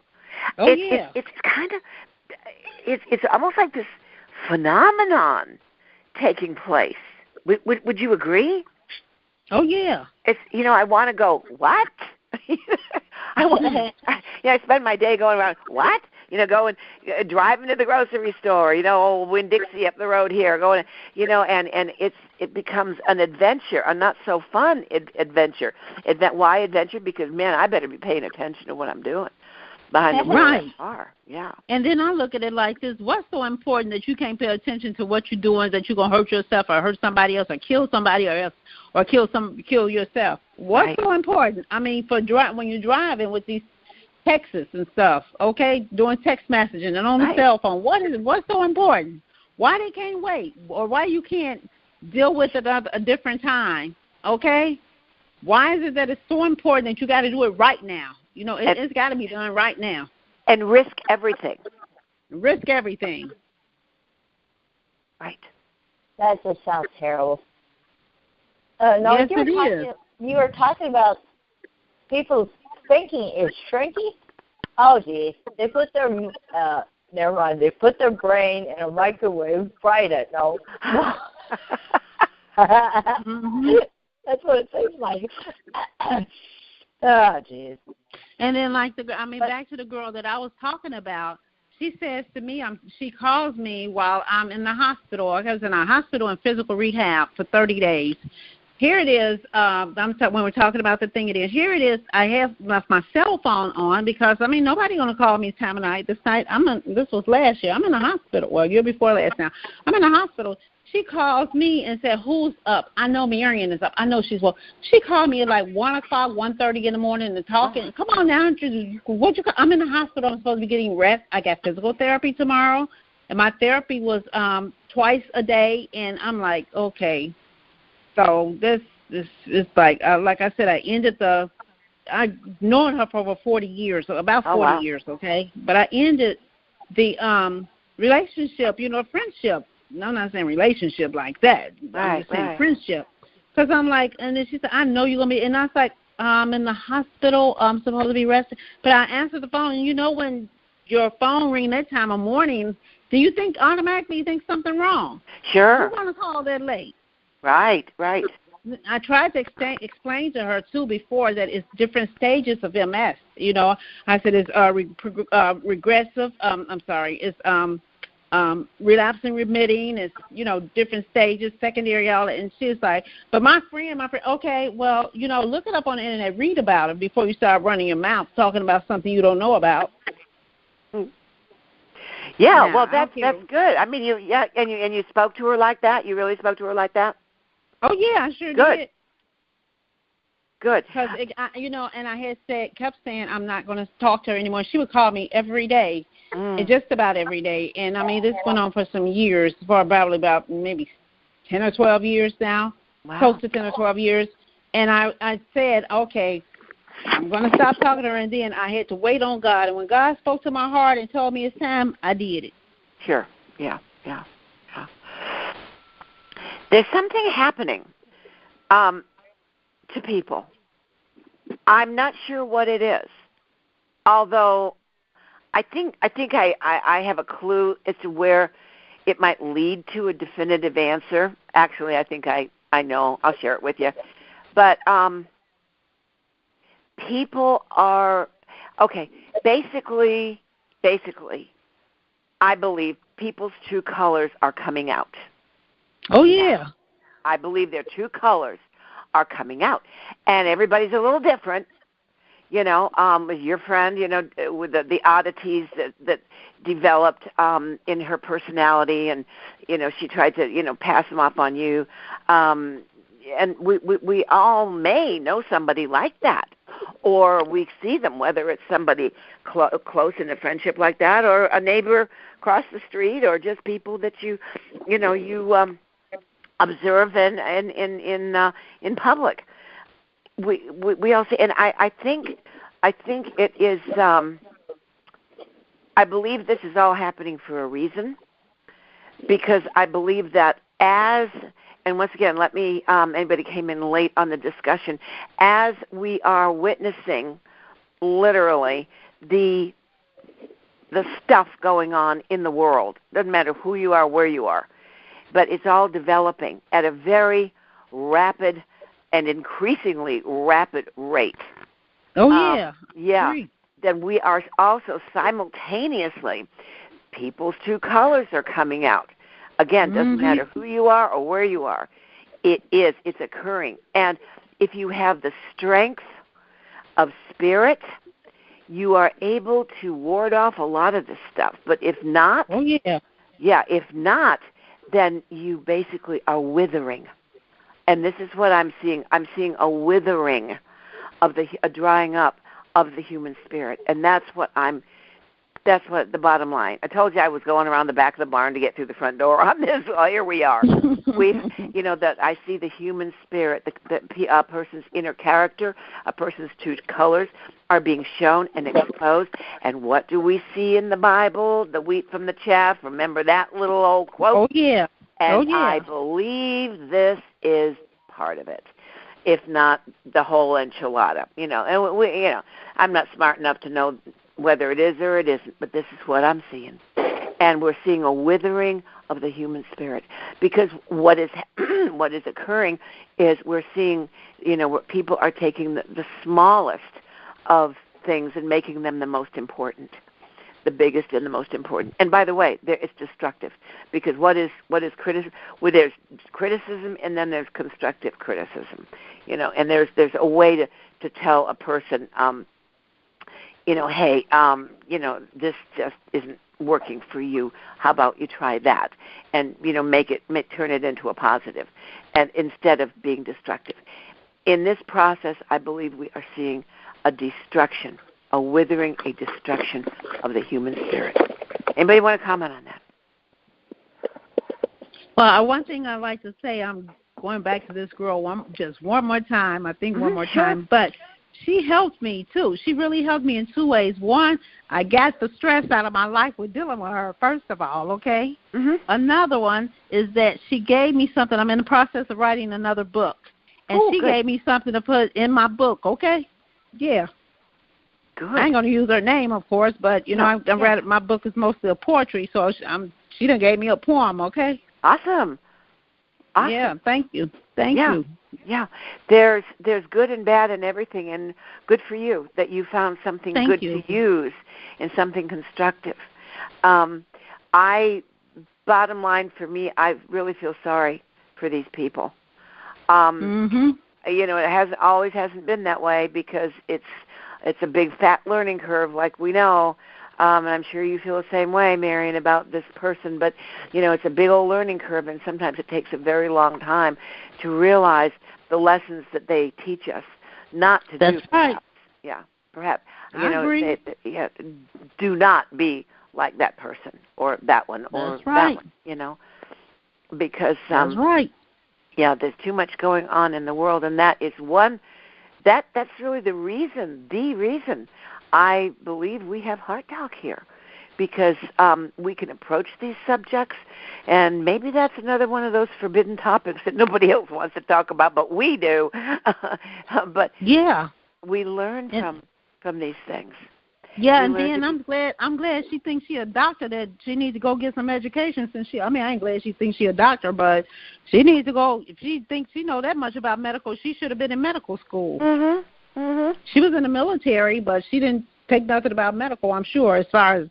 Yeah. It's kind of, it's almost like this phenomenon taking place. Would you agree? Oh, yeah. It's, I want to go, what? I spend my day going around, what? going, driving to the grocery store, old Winn-Dixie up the road here, going, and it becomes an adventure, a not so fun adventure. Why adventure? Because, man, I better be paying attention to what I'm doing behind the wheel of the car. Yeah. And then I look at it like this: what's so important that you can't pay attention to what you're doing, that you're gonna hurt yourself or hurt somebody else or kill somebody else or kill yourself? What's so important? I mean, when you're driving with these texts and stuff, okay, doing text messaging and on the cell phone, what's so important? Why they can't wait, or why you can't deal with it at a different time? Okay, why is it that it's so important that you got to do it right now? It's got to be done right now. And risk everything. Risk everything. Right. That just sounds terrible. No, yes, it is. You were talking about people's thinking is shrinking. Oh, geez. They put their, never mind, they put their brain in a microwave, fried it. No. Mm-hmm. That's what it seems like. Oh, geez. And then, back to the girl that I was talking about, she says to me, she calls me while I'm in the hospital. I was in a hospital in physical rehab for 30 days. Here it is. When we're talking about the thing it is. Here it is. I have left my cell phone on because, nobody's going to call me this time of night. This was last year. I'm in the hospital. Well, year before last now. I'm in the hospital. She calls me and said, who's up? I know Marion is up. I know she's well. She called me at 1 o'clock, 1:30 in the morning and talking. Come on now. I'm in the hospital. I'm supposed to be getting rest. I got physical therapy tomorrow. And my therapy was twice a day. And I'm like, okay. So this is like I said, I've known her for over 40 years, so about 40 years, okay? But I ended the relationship, friendship. No, I'm not saying relationship like that. I'm just saying friendship. Because I'm like, and then she said, I know you're going to be, and I was like, I'm in the hospital. I'm supposed to be resting. But I answered the phone, and when your phone rings that time of morning, do you think automatically you think something wrong? Sure. Who's going to call that late? Right. I tried to explain to her, too, before that it's different stages of MS. I said it's regressive. It's relapsing, remitting. It's, different stages, secondary, all that. And she's like, but my friend, okay, well, look it up on the internet, read about it before you start running your mouth talking about something you don't know about. Yeah, well, that's good. And you spoke to her like that? You really spoke to her like that? Oh, yeah, I sure did. Good. Because, and I had kept saying I'm not going to talk to her anymore. She would call me every day, and just about every day. And, this went on for some years, for probably about maybe 10 or 12 years now, close to 10 or 12 years. And I said, okay, I'm going to stop talking to her. And then I had to wait on God. And when God spoke to my heart and told me it's time, I did it. Sure. Yeah. There's something happening to people. I'm not sure what it is, although I think I have a clue as to where it might lead to a definitive answer. Actually, I think I know. I'll share it with you. But people are, okay, basically, I believe people's true colors are coming out. Oh, yeah. I believe their true colors are coming out. And everybody's a little different, with your friend, with the oddities that developed in her personality, and, she tried to, pass them off on you. And we all may know somebody like that, or we see them, whether it's somebody close in a friendship like that, or a neighbor across the street, or just people that you observe in public. We all see, and I think it is. I believe this is all happening for a reason, because I believe that and once again, let me, anybody came in late on the discussion, as we are witnessing literally the stuff going on in the world, doesn't matter who you are, where you are, but it's all developing at a very rapid and increasingly rapid rate. Oh, yeah. Yeah. then we are also simultaneously, people's true colors are coming out. Again, doesn't matter who you are or where you are. It's occurring. And if you have the strength of spirit, you are able to ward off a lot of this stuff. But if not, if not, then you basically are withering. And this is what I'm seeing. I'm seeing a withering of a drying up of the human spirit. And that's what the bottom line. I told you I was going around the back of the barn to get through the front door on this. Well, here we are. That I see the human spirit, a person's inner character, a person's true colors are being shown and exposed. And what do we see in the Bible? The wheat from the chaff. Remember that little old quote? Oh, yeah. And I believe this is part of it, if not the whole enchilada. And I'm not smart enough to know whether it is or it isn't, but this is what I'm seeing. And we're seeing a withering of the human spirit, because what is occurring is we're seeing, where people are taking the smallest of things and making them the most important, the biggest and the most important. And by the way, it's destructive, because what is criticism? Well, there's criticism, and then there's constructive criticism, and there's a way to tell a person, hey, this just isn't working for you. How about you try that? And, turn it into a positive, and instead of being destructive. In this process, I believe we are seeing a destruction, a withering, a destruction of the human spirit. Anybody want to comment on that? Well, one thing I'd like to say, I'm going back to this girl one more time, one more time, but she helped me, too. She really helped me in two ways. One, I got the stress out of my life with dealing with her, first of all, okay? Another one is that she gave me something. I'm in the process of writing another book, and she gave me something to put in my book, okay? Yeah. Good. I ain't going to use her name, of course, but, my book is mostly a poetry, so she done gave me a poem, okay? Awesome. Yeah, thank you. Thank you. Yeah, there's good and bad in everything, and good for you that you found something good to use and something constructive. Bottom line for me, I really feel sorry for these people. It always hasn't been that way, because it's a big fat learning curve, like we know. And I'm sure you feel the same way, Marion, about this person. But, it's a big old learning curve, and sometimes it takes a very long time to realize the lessons that they teach us not to do. That's right. Yeah, perhaps. I agree. Do not be like that person or that one or that one, because that's right. Yeah, there's too much going on in the world, and that is one. That's really the reason I believe we have Heart Talk here, because we can approach these subjects, and maybe that's another one of those forbidden topics that nobody else wants to talk about, but we do. But we learn from these things. Yeah, and then I'm glad she thinks she's a doctor, that she needs to go get some education. I ain't glad she thinks she's a doctor, but she needs to go. If she thinks she knows that much about medical, she should have been in medical school. She was in the military, but she didn't take nothing about medical, I'm sure, as far as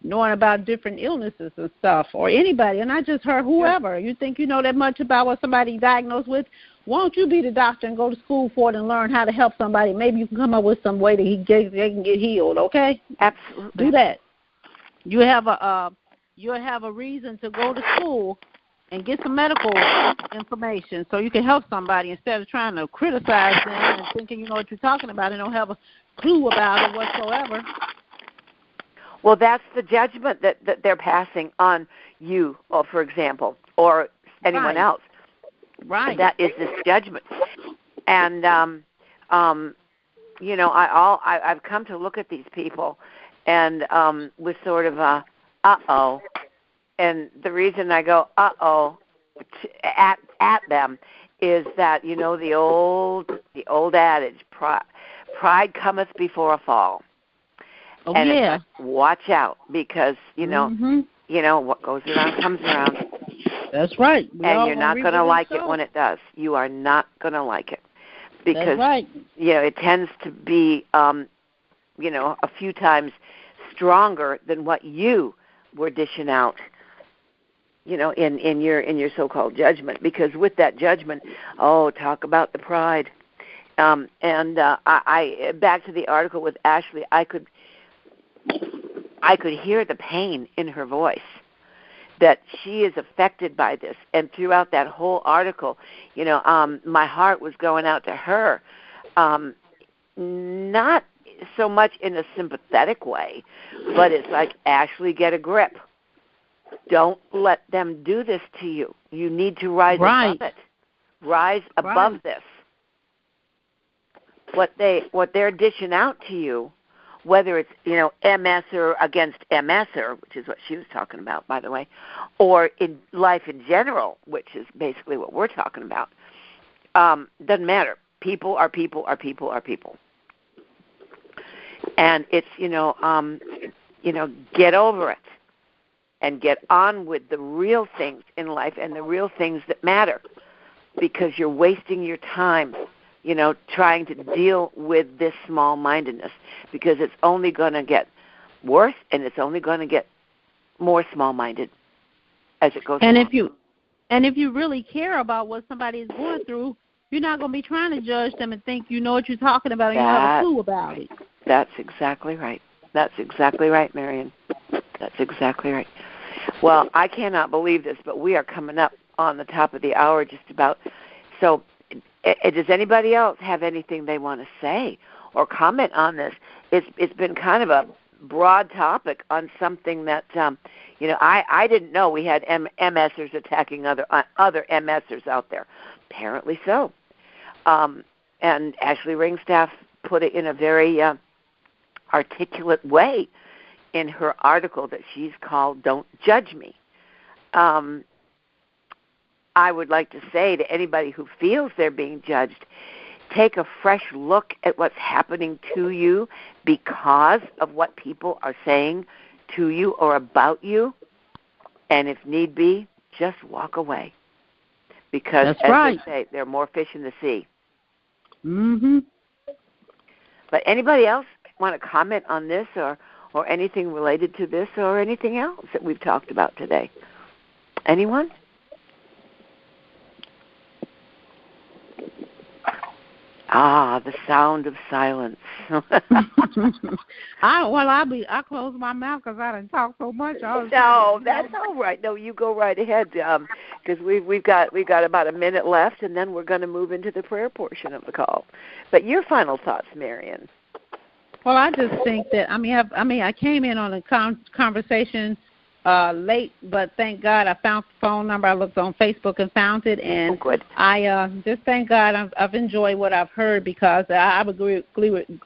knowing about different illnesses and stuff, or anybody. And I just heard whoever. You think you know that much about what somebody's diagnosed with? Won't you be the doctor and go to school for it and learn how to help somebody? Maybe you can come up with some way that they can get healed, okay? Absolutely. Do that. You'll have a reason to go to school and get some medical information so you can help somebody, instead of trying to criticize them and thinking you know what you're talking about and don't have a clue about it whatsoever. Well, that's the judgment that they're passing on you, or for example, or anyone else. Right. That is this judgment. And I've come to look at these people and with sort of a uh-oh. And the reason I go uh-oh at them is that, the old adage, pride cometh before a fall. Oh, and yeah. Watch out, because, what goes around comes around. That's right. And you're not going to like it when it does. You are not going to like it. Because, that's right. It tends to be a few times stronger than what you were dishing out, in your so-called judgment. Because with that judgment, talk about the pride. I back to the article with Ashley, I could hear the pain in her voice, that she is affected by this. And throughout that whole article, my heart was going out to her, not so much in a sympathetic way, but it's like, Ashley, get a grip. Don't let them do this to you. You need to rise above it. Rise above this. What they're dishing out to you, whether it's, MSer against MSer, which is what she was talking about, by the way, or in life in general, which is basically what we're talking about, doesn't matter. People are people are people are people. And it's, get over it and get on with the real things in life and the real things that matter, because you're wasting your time, trying to deal with this small-mindedness, because it's only going to get worse and it's only going to get more small-minded as it goes along. If you really care about what somebody is going through, you're not going to be trying to judge them and think you know what you're talking about and you have a clue about it. That's exactly right. That's exactly right, Marion. That's exactly right. Well, I cannot believe this, but we are coming up on the top of the hour just about. So does anybody else have anything they want to say or comment on this? It's been kind of a broad topic on something that, I didn't know we had MSers attacking other MSers out there. Apparently so. And Ashley Ringstaff put it in a very articulate way in her article that she's called Don't Judge Me. I would like to say to anybody who feels they're being judged, take a fresh look at what's happening to you because of what people are saying to you or about you, and if need be, just walk away. Because, they say, there are more fish in the sea. Mm-hmm. But anybody else want to comment on this or anything related to this or anything else that we've talked about today? Anyone? The sound of silence. I close my mouth because I didn't talk so much. No, that's all right. No, you go right ahead, because we've got about a minute left, and then we're going to move into the prayer portion of the call. But your final thoughts, Marion. Well, I just think that I came in on a conversation late, but thank God I found the phone number. I looked on Facebook and found it, and I just thank God I've enjoyed what I've heard, because I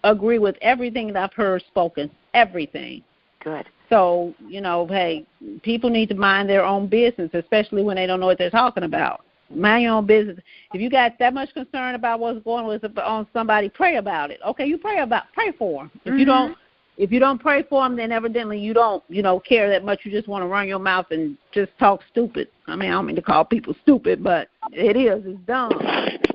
agree with everything that I've heard spoken, everything. Good. So, hey, people need to mind their own business, especially when they don't know what they're talking about. Mind your own business. If you got that much concern about what's going on somebody, pray about it. Okay, you pray for them. If you don't pray for them, then evidently you don't, care that much. You just want to run your mouth and just talk stupid. I don't mean to call people stupid, but it's dumb.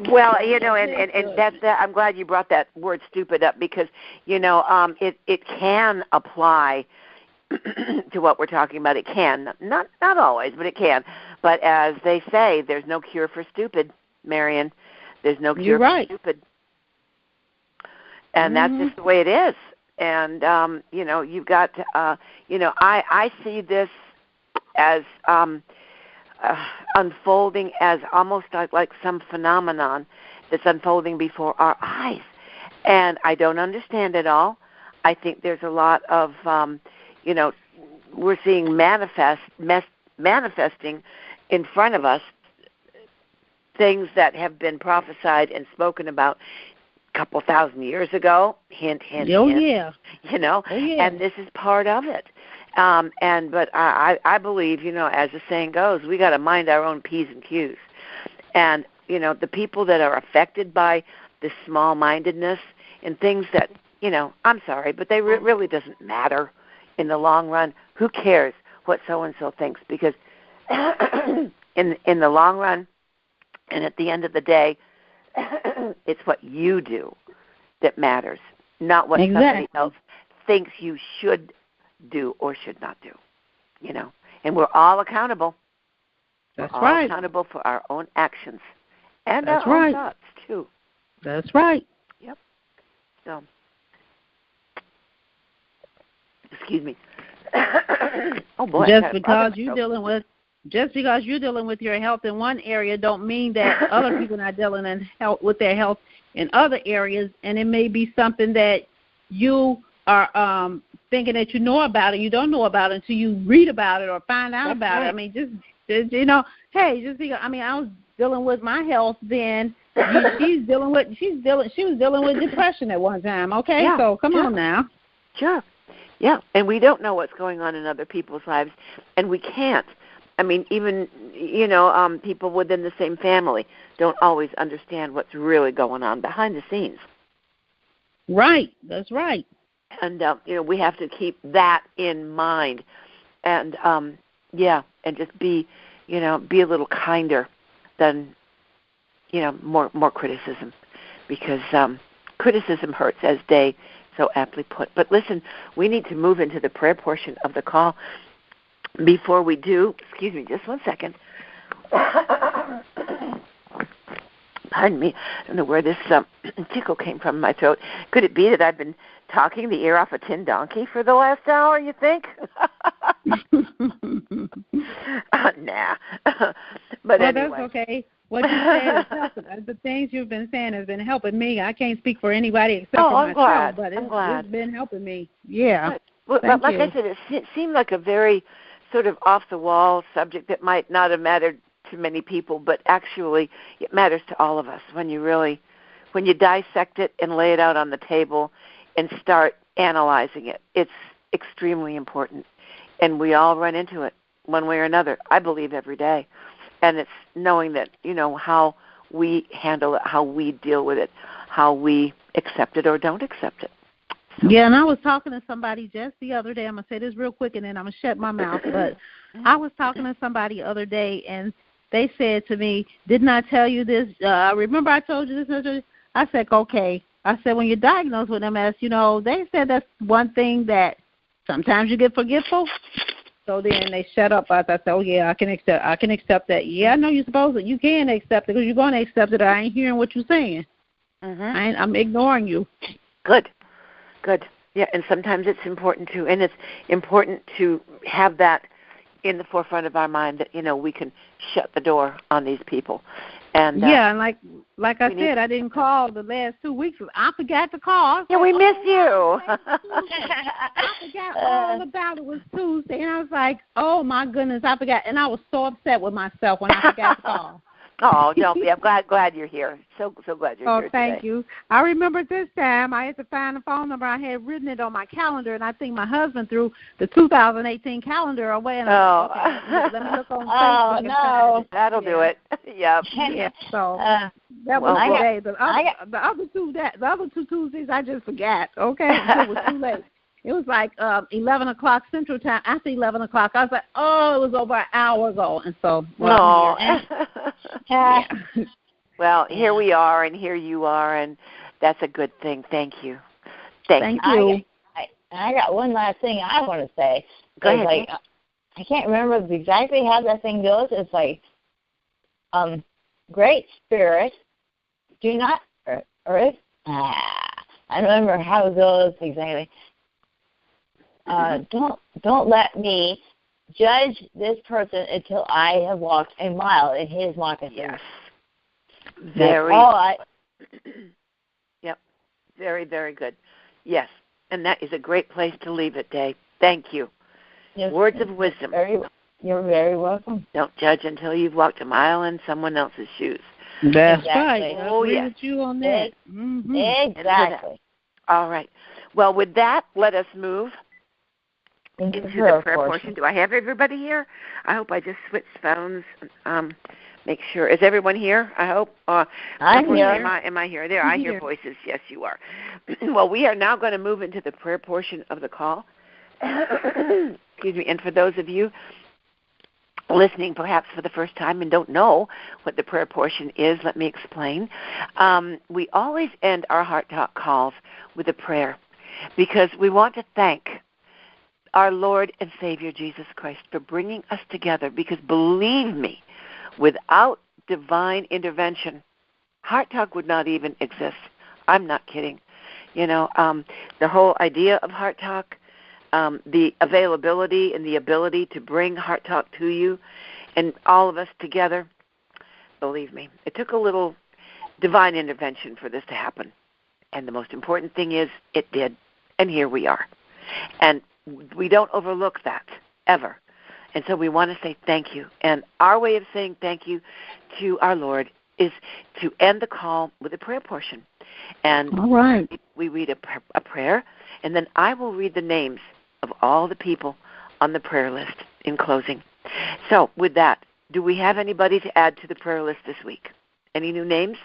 Well, and that's I'm glad you brought that word stupid up, because, it can apply to what we're talking about. It can, not always, but it can. But as they say, there's no cure for stupid, Marion. There's no cure for stupid. And that's just the way it is. And, you've got to, I see this as unfolding as almost like some phenomenon that's unfolding before our eyes. And I don't understand it all. I think there's a lot of, we're seeing manifesting in front of us things that have been prophesied and spoken about couple thousand years ago, hint, hint, hint. Yeah. And this is part of it. But I believe, as the saying goes, we got to mind our own P's and Q's. And, the people that are affected by this small-mindedness and things that, I'm sorry, but they really doesn't matter in the long run. Who cares what so-and-so thinks? Because in the long run and at the end of the day, it's what you do that matters, not what Exactly. somebody else thinks you should do or should not do, And we're all accountable. That's we're right. all accountable for our own actions and That's our right. own thoughts, too. That's right. Yep. So, excuse me. Oh, boy. Just because you're dealing with your health in one area don't mean that other people are not dealing with their health in other areas, and it may be something that you are thinking that you know about it. You don't know about it until you read about it or find out about it. I mean, just hey, because, I was dealing with my health then. She was dealing with depression at one time. Okay, yeah, so come on now. Sure. Yeah, and we don't know what's going on in other people's lives, and we can't. I mean, even, people within the same family don't always understand what's really going on behind the scenes. Right, that's right. And, we have to keep that in mind and, and just be a little kinder than, more criticism, because criticism hurts, as Day so aptly put. But listen, we need to move into the prayer portion of the call. Before we do, excuse me, just one second. Pardon me. I don't know where this tickle came from in my throat. Could it be that I've been talking the ear off a tin donkey for the last hour, you think? Nah. But anyway. That's okay. What you said is helping. The things you've been saying has been helping me. I can't speak for anybody except for myself, but it's been helping me. Yeah. Well, like I said, it seemed like a very sort of off-the-wall subject that might not have mattered to many people, but actually it matters to all of us when you dissect it and lay it out on the table and start analyzing it. It's extremely important, and we all run into it one way or another, I believe, every day. And it's knowing that, how we handle it, how we deal with it, how we accept it or don't accept it. So. Yeah, and I was talking to somebody just the other day. I'm going to say this real quick, and then I'm going to shut my mouth. But I was talking to somebody the other day, and they said to me, didn't I tell you this? Remember I told you this? I said, okay. I said, when you're diagnosed with MS, they said that's one thing that sometimes you get forgetful. So then they shut up. I said, oh, yeah, I can accept that. Yeah, I know you're supposed to. You can accept it because you're going to accept it. I ain't hearing what you're saying. Mm-hmm. I'm ignoring you. Good. Yeah, and sometimes it's important to, and it's important to have that in the forefront of our mind that, we can shut the door on these people. And and like I said, I didn't call the last 2 weeks. I forgot to call. Yeah, we missed you. I forgot all about it. It was Tuesday, and I was like, oh, my goodness, I forgot. And I was so upset with myself when I forgot to call. Oh, don't be. I'm glad you're here. So glad you're here. Oh, thank you. I remember this time I had to find the phone number. I had written it on my calendar, and I think my husband threw the 2018 calendar away. And let me look on Facebook. Oh, no. That'll do it. Yep. Yeah, so that was today. The other two Tuesdays I just forgot, okay? It was too late. It was like 11 o'clock Central Time. After 11 o'clock, I was like, oh, it was over an hour ago. And so, well, here we are, and here you are, and that's a good thing. Thank you. Thank you. I got one last thing I want to say. Go ahead. Like, I can't remember exactly how that thing goes. It's like, great spirit, do not earth. I don't remember how it goes exactly. Don't let me judge this person until I have walked a mile in his moccasins. Yes. Yep. Very, very good. Yes. And that is a great place to leave it, Dave. Thank you. Yes, Words of wisdom. You're very welcome. Don't judge until you've walked a mile in someone else's shoes. That's exactly. right. I agree with you on that. Exactly. All right. Well, with that, let us move into the prayer portion. Do I have everybody here? I hope I just switched phones. Make sure. Is everyone here? I hope. I'm here. Am I here? There, I hear voices. Yes, you are. Well, we are now going to move into the prayer portion of the call. Excuse me. And for those of you listening perhaps for the first time and don't know what the prayer portion is, let me explain. We always end our Heart Talk calls with a prayer because we want to thank our Lord and Savior Jesus Christ for bringing us together, because believe me, without divine intervention, Heart Talk would not even exist. I'm not kidding. The whole idea of Heart Talk, the availability and the ability to bring Heart Talk to you and all of us together, believe me, it took a little divine intervention for this to happen. And the most important thing is it did. And here we are. And we don't overlook that, ever. And so we want to say thank you. And our way of saying thank you to our Lord is to end the call with a prayer portion. And all right, we read a prayer, and then I will read the names of all the people on the prayer list in closing. So with that, do we have anybody to add to the prayer list this week? Any new names?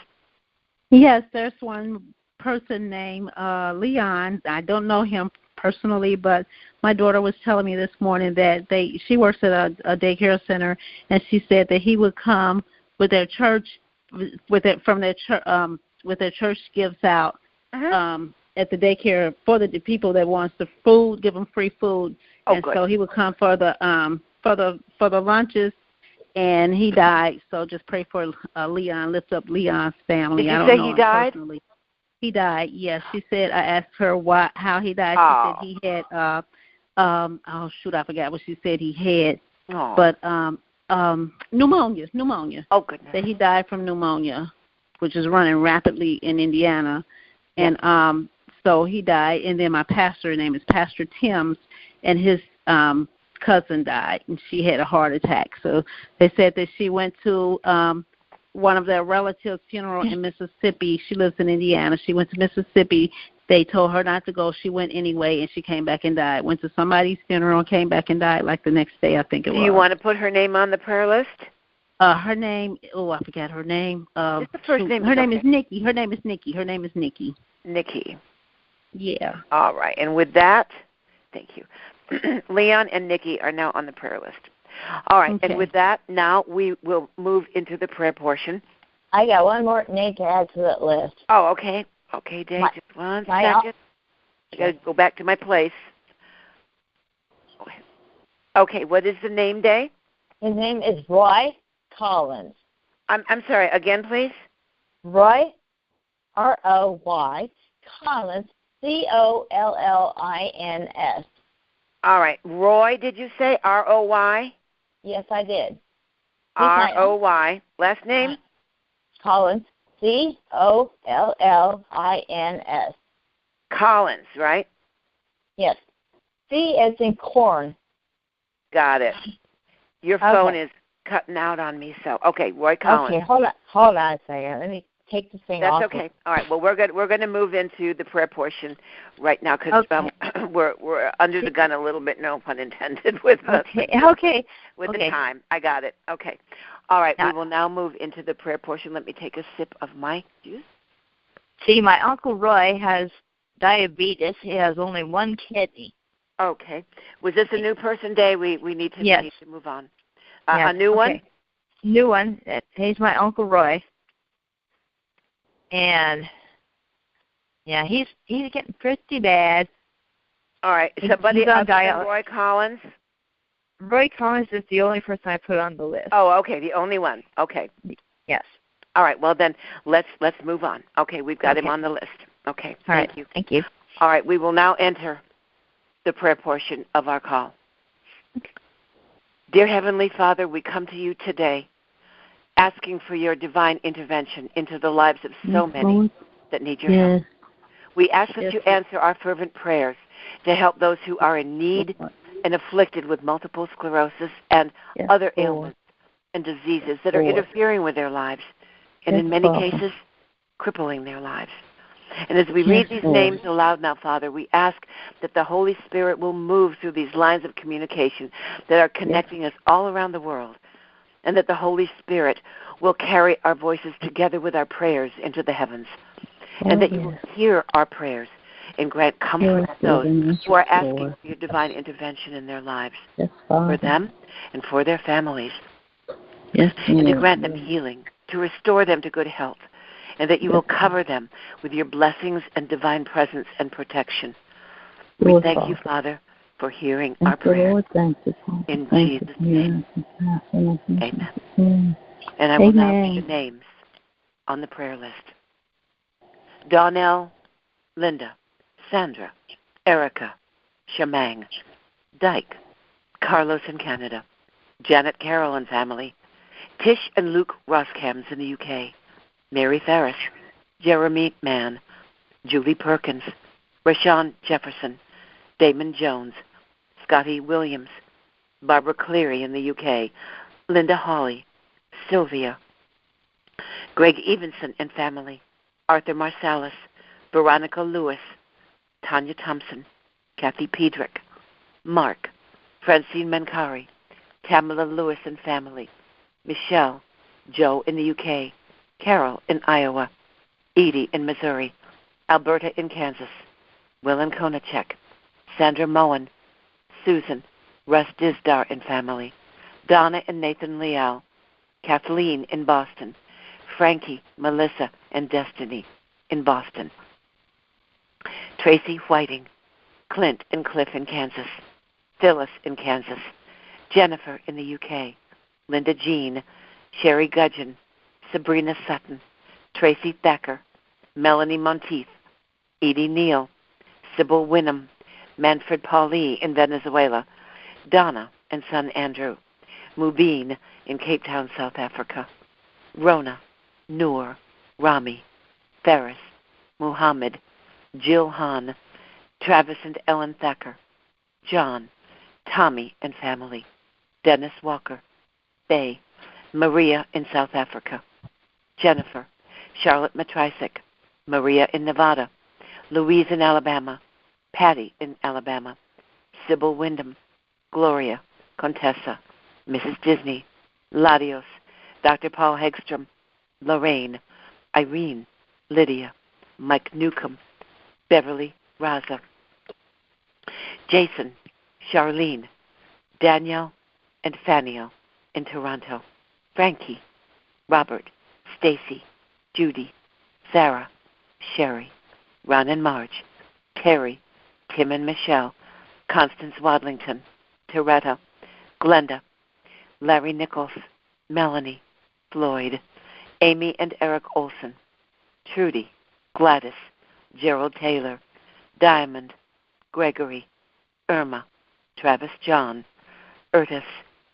Yes, there's one person named Leon. I don't know him personally, but my daughter was telling me this morning that she works at a daycare center, and she said that he would come with their church, with their church gives out at the daycare for the people that wants the food, give them free food. And good. So he would come for the lunches, and he died. So just pray for Leon, lift up Leon's family. Did you I don't say know he him died? Personally. He died. Yes, she said. I asked her how he died. She said he had I forgot what she said he had. But pneumonia. Oh goodness. That he died from pneumonia, which is running rapidly in Indiana. And so he died, and then my pastor, her name is Pastor Timms, and his cousin died, and she had a heart attack. So they said that she went to one of their relatives' funeral in Mississippi. She lives in Indiana. She went to Mississippi. They told her not to go. She went anyway, and she came back and died. Went to somebody's funeral, came back and died like the next day, I think it was. Do you want to put her name on the prayer list? Her name, I forgot her name. Just the first name. Her name is Nikki. Her name is Nikki. Nikki. Yeah. All right. And with that, thank you. Leon and Nikki are now on the prayer list. All right. Okay. And with that, now we will move into the prayer portion. I got one more name to add to that list. Oh, okay. Okay, Dave, just one second. I got to go back to my place. Okay, what is the name, Dave? His name is Roy Collins. I'm sorry, again, please? Roy, R-O-Y, Collins, C-O-L-L-I-N-S. All right. Roy, did you say R-O-Y? Yes, I did. R-O-Y. Last name? Collins, C-O-L-L-I-N-S. Collins, right? Yes. C as in corn. Got it. Your phone is cutting out on me, so okay, Roy Collins. Okay, hold on a second. Let me take this thing off. That's okay. All right. Well, we're going to move into the prayer portion right now because we're under the gun a little bit, no pun intended, with the time. I got it. Okay. All right. We will now move into the prayer portion. Let me take a sip of my juice. See, my Uncle Roy has diabetes. He has only one kidney. Okay. Was this a new person, Dave? We need to move on. Yes. A new one? New one. He's my Uncle Roy. And, yeah, he's getting pretty bad. All right. Somebody other than Roy Collins? Roy Collins is the only person I put on the list. Oh, okay. The only one. Okay. Yes. All right. Well, then let's move on. Okay. We've got him on the list. Okay. Thank you. Thank you. All right. We will now enter the prayer portion of our call. Okay. Dear Heavenly Father, we come to you today asking for your divine intervention into the lives of so many that need your help. We ask that you answer our fervent prayers to help those who are in need and afflicted with multiple sclerosis and other ailments and diseases that are interfering with their lives and in many cases crippling their lives. And as we read these names aloud now, Father, we ask that the Holy Spirit will move through these lines of communication that are connecting us all around the world, and that the Holy Spirit will carry our voices together with our prayers into the heavens, and that you will hear our prayers and grant comfort to those who are asking for your divine intervention in their lives, for them and for their families. Yes, and to grant them healing, to restore them to good health, and that you will cover them with your blessings and divine presence and protection. We thank you, Father, for hearing our prayer. In Jesus' name. Amen. And I will now read the names on the prayer list. Donnell, Linda, Sandra, Erica, Shamang, Dyke, Carlos in Canada, Janet Carroll and family, Tish and Luke Roskams in the UK, Mary Ferris, Jeremy Mann, Julie Perkins, Rashawn Jefferson, Damon Jones, Scotty Williams, Barbara Cleary in the UK, Linda Hawley, Sylvia, Greg Evenson and family, Arthur Marsalis, Veronica Lewis, Tanya Thompson, Kathy Pedrick, Mark, Francine Mancari, Tamala Lewis and family, Michelle, Joe in the UK, Carol in Iowa, Edie in Missouri, Alberta in Kansas, Will in Konachek, Sandra Moen, Susan, Russ Dizdar and family, Donna and Nathan Leal, Kathleen in Boston, Frankie, Melissa, and Destiny in Boston, Tracy Whiting, Clint and Cliff in Kansas, Phyllis in Kansas, Jennifer in the UK, Linda Jean, Sherry Gudgeon, Sabrina Sutton, Tracy Thacker, Melanie Monteith, Edie Neal, Sybil Winham, Manfred Paulie in Venezuela, Donna and son Andrew, Mubin in Cape Town, South Africa, Rona, Noor, Rami, Ferris, Muhammad, Jill Hahn, Travis and Ellen Thacker, John, Tommy and family, Dennis Walker, Bay, Maria in South Africa, Jennifer, Charlotte Matrisek, Maria in Nevada, Louise in Alabama, Patty in Alabama, Sybil Wyndham, Gloria, Contessa, Mrs. Disney, Ladios, Dr. Paul Hegstrom, Lorraine, Irene, Lydia, Mike Newcomb, Beverly, Raza, Jason, Charlene, Danielle, and Faniel in Toronto, Frankie, Robert, Stacy, Judy, Sarah, Sherry, Ron and Marge, Terry, Tim and Michelle, Constance Wadlington, Toretta, Glenda, Larry Nichols, Melanie, Floyd, Amy and Eric Olson, Trudy, Gladys, Gerald Taylor, Diamond, Gregory, Irma, Travis John, Ertis,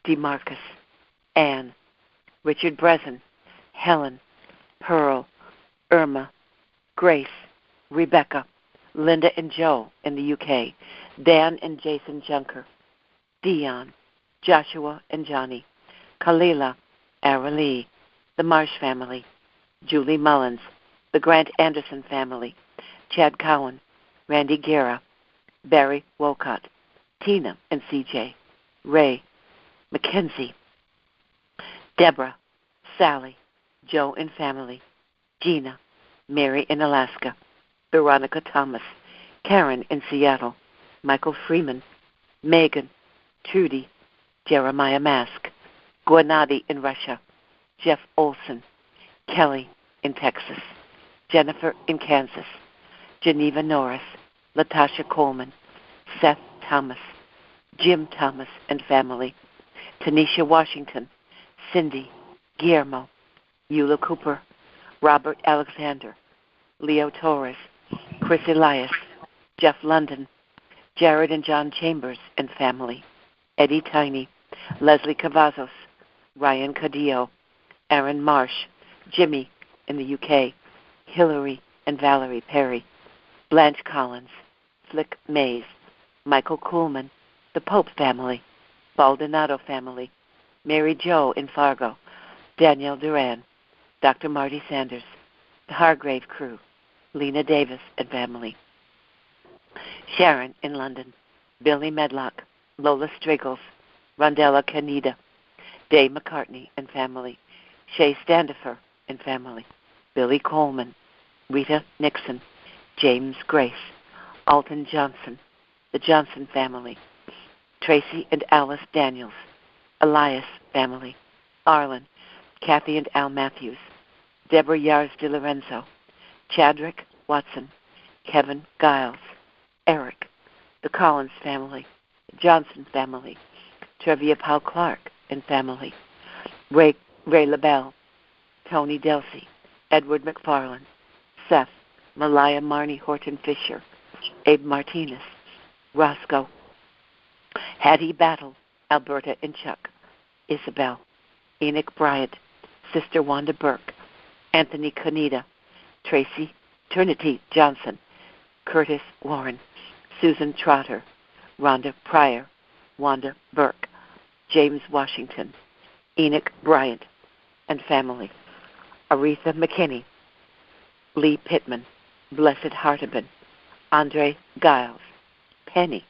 DeMarcus, Anne, Richard Brezen, Helen, Pearl, Irma, Grace, Rebecca, Linda and Joe in the UK, Dan and Jason Junker, Dion, Joshua and Johnny, Kalila, Aralee, the Marsh family, Julie Mullins, the Grant Anderson family, Chad Cowan, Randy Guerra, Barry Wolcott, Tina and CJ, Ray, Mackenzie, Deborah, Sally, Joe and family, Gina, Mary in Alaska, Veronica Thomas, Karen in Seattle, Michael Freeman, Megan, Trudy, Jeremiah Mask, Gwenady in Russia, Jeff Olson, Kelly in Texas, Jennifer in Kansas, Geneva Norris, Latasha Coleman, Seth Thomas, Jim Thomas and family, Tanisha Washington, Cindy, Guillermo, Eula Cooper, Robert Alexander, Leo Torres, Chris Elias, Jeff London, Jared and John Chambers and family, Eddie Tiny, Leslie Cavazos, Ryan Cadillo, Aaron Marsh, Jimmy in the UK, Hillary and Valerie Perry, Blanche Collins, Flick Mays, Michael Kuhlman, the Pope family, Baldonado family, Mary Jo in Fargo, Danielle Duran, Dr. Marty Sanders, the Hargrave crew, Lena Davis and family, Sharon in London, Billy Medlock, Lola Striggles, Rondella Canida, Dave McCartney and family, Shay Standifer and family, Billy Coleman, Rita Nixon, James Grace, Alton Johnson, the Johnson family, Tracy and Alice Daniels, Elias family, Arlen, Kathy and Al Matthews, Deborah Yars de Lorenzo, Chadrick Watson, Kevin Giles, Eric, the Collins family, the Johnson family, Trevia Powell Clark and family, Ray LaBelle, Tony Delsey, Edward McFarland, Seth, Malaya Marnie Horton Fisher, Abe Martinez, Roscoe, Hattie Battle, Alberta and Chuck, Isabel, Enoch Bryant, Sister Wanda Burke, Anthony Conita, Tracy Trinity Johnson, Curtis Warren, Susan Trotter, Rhonda Pryor, Wanda Burke, James Washington, Enoch Bryant and family, Aretha McKinney, Lee Pittman, Blessed Harteben, Andre Giles, Penny,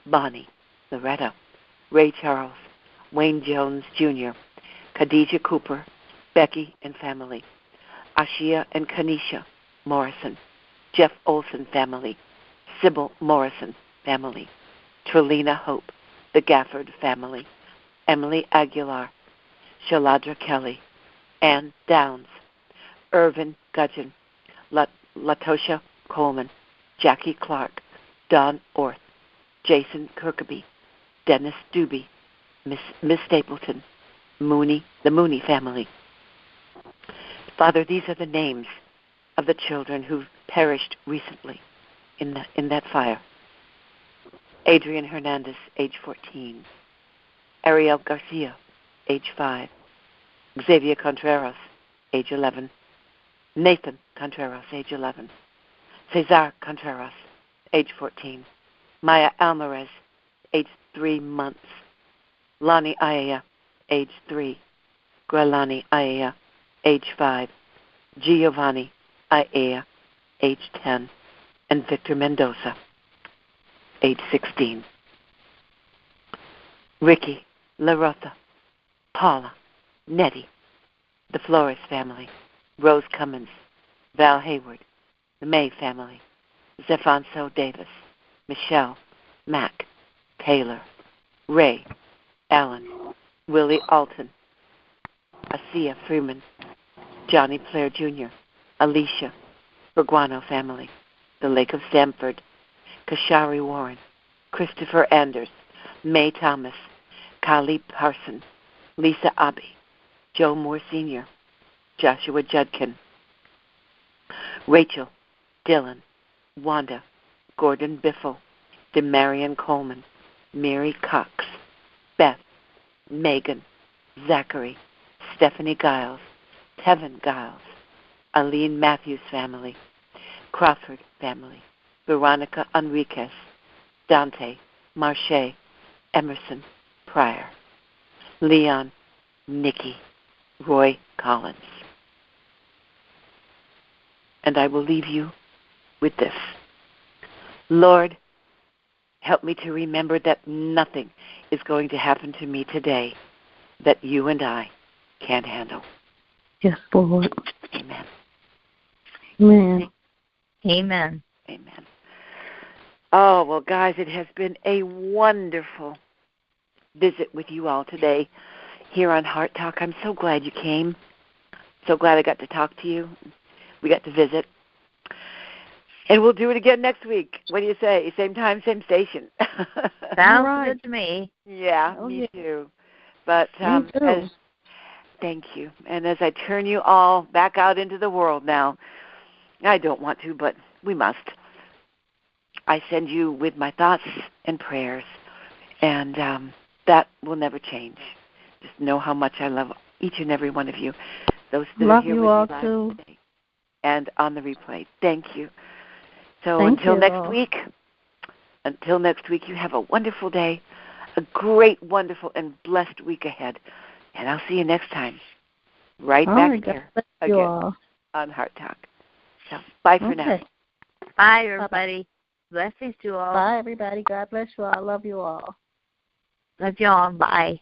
Bonnie, Loretta, Ray Charles, Wayne Jones Jr., Khadijah Cooper, Becky and family, Ashia and Kanisha Morrison, Jeff Olson family, Sybil Morrison family, Trelina Hope, the Gafford family, Emily Aguilar, Shaladra Kelly, Ann Downs, Irvin Gudgeon, Latosha Coleman, Jackie Clark, Don Orth, Jason Kirkaby, Dennis Doobie, Miss Stapleton, the Mooney family. Father, these are the names of the children who perished recently in that fire. Adrian Hernandez, age 14. Ariel Garcia, age 5. Xavier Contreras, age 11. Nathan Contreras, age 11. Cesar Contreras, age 14. Maya Alvarez, age 3 months. Lonnie Aya, age 3. Gualani Aya, age 5. Giovanni Aya, age 10. And Victor Mendoza, age 16. Ricky, Larotha, Paula, Nettie, the Flores family, Rose Cummins, Val Hayward, the May family, Zephonso Davis, Michelle, Mac, Taylor, Ray, Allen, Willie Alton, Asia Freeman, Johnny Blair Jr., Alicia, Berguano family, the Lake of Stamford, Kashari Warren, Christopher Anders, May Thomas, Kali Parson, Lisa Abbey, Joe Moore Sr., Joshua Judkin, Rachel, Dylan, Wanda, Gordon Biffle, DeMarion Coleman, Mary Cox, Beth, Megan, Zachary, Stephanie Giles, Tevin Giles, Aline Matthews family, Crawford family, Veronica Enriquez, Dante, Marche, Emerson, Pryor, Leon, Nikki, Roy Collins. And I will leave you with this. Lord, help me to remember that nothing is going to happen to me today that you and I can't handle. Yes, Lord. Amen. Amen. Amen. Amen. Oh, well, guys, it has been a wonderful visit with you all today here on Heart Talk. I'm so glad you came. So glad I got to talk to you. We got to visit. And we'll do it again next week. What do you say? Same time, same station. Sounds good to me. Yeah, me too. But Me too. thank you. And as I turn you all back out into the world now, I don't want to, but we must. I send you with my thoughts and prayers, and that will never change. Just know how much I love each and every one of you. Those that Love are here you with all me live too. today and on the replay. Thank you. So Thank until you. next week, you have a wonderful day, a great, wonderful, and blessed week ahead. And I'll see you next time, right All back right, here God bless you again all. on Heart Talk. So bye for now. Bye, everybody. Blessings to all. Bye, everybody. God bless you all. I love you all. Love you all. Bye.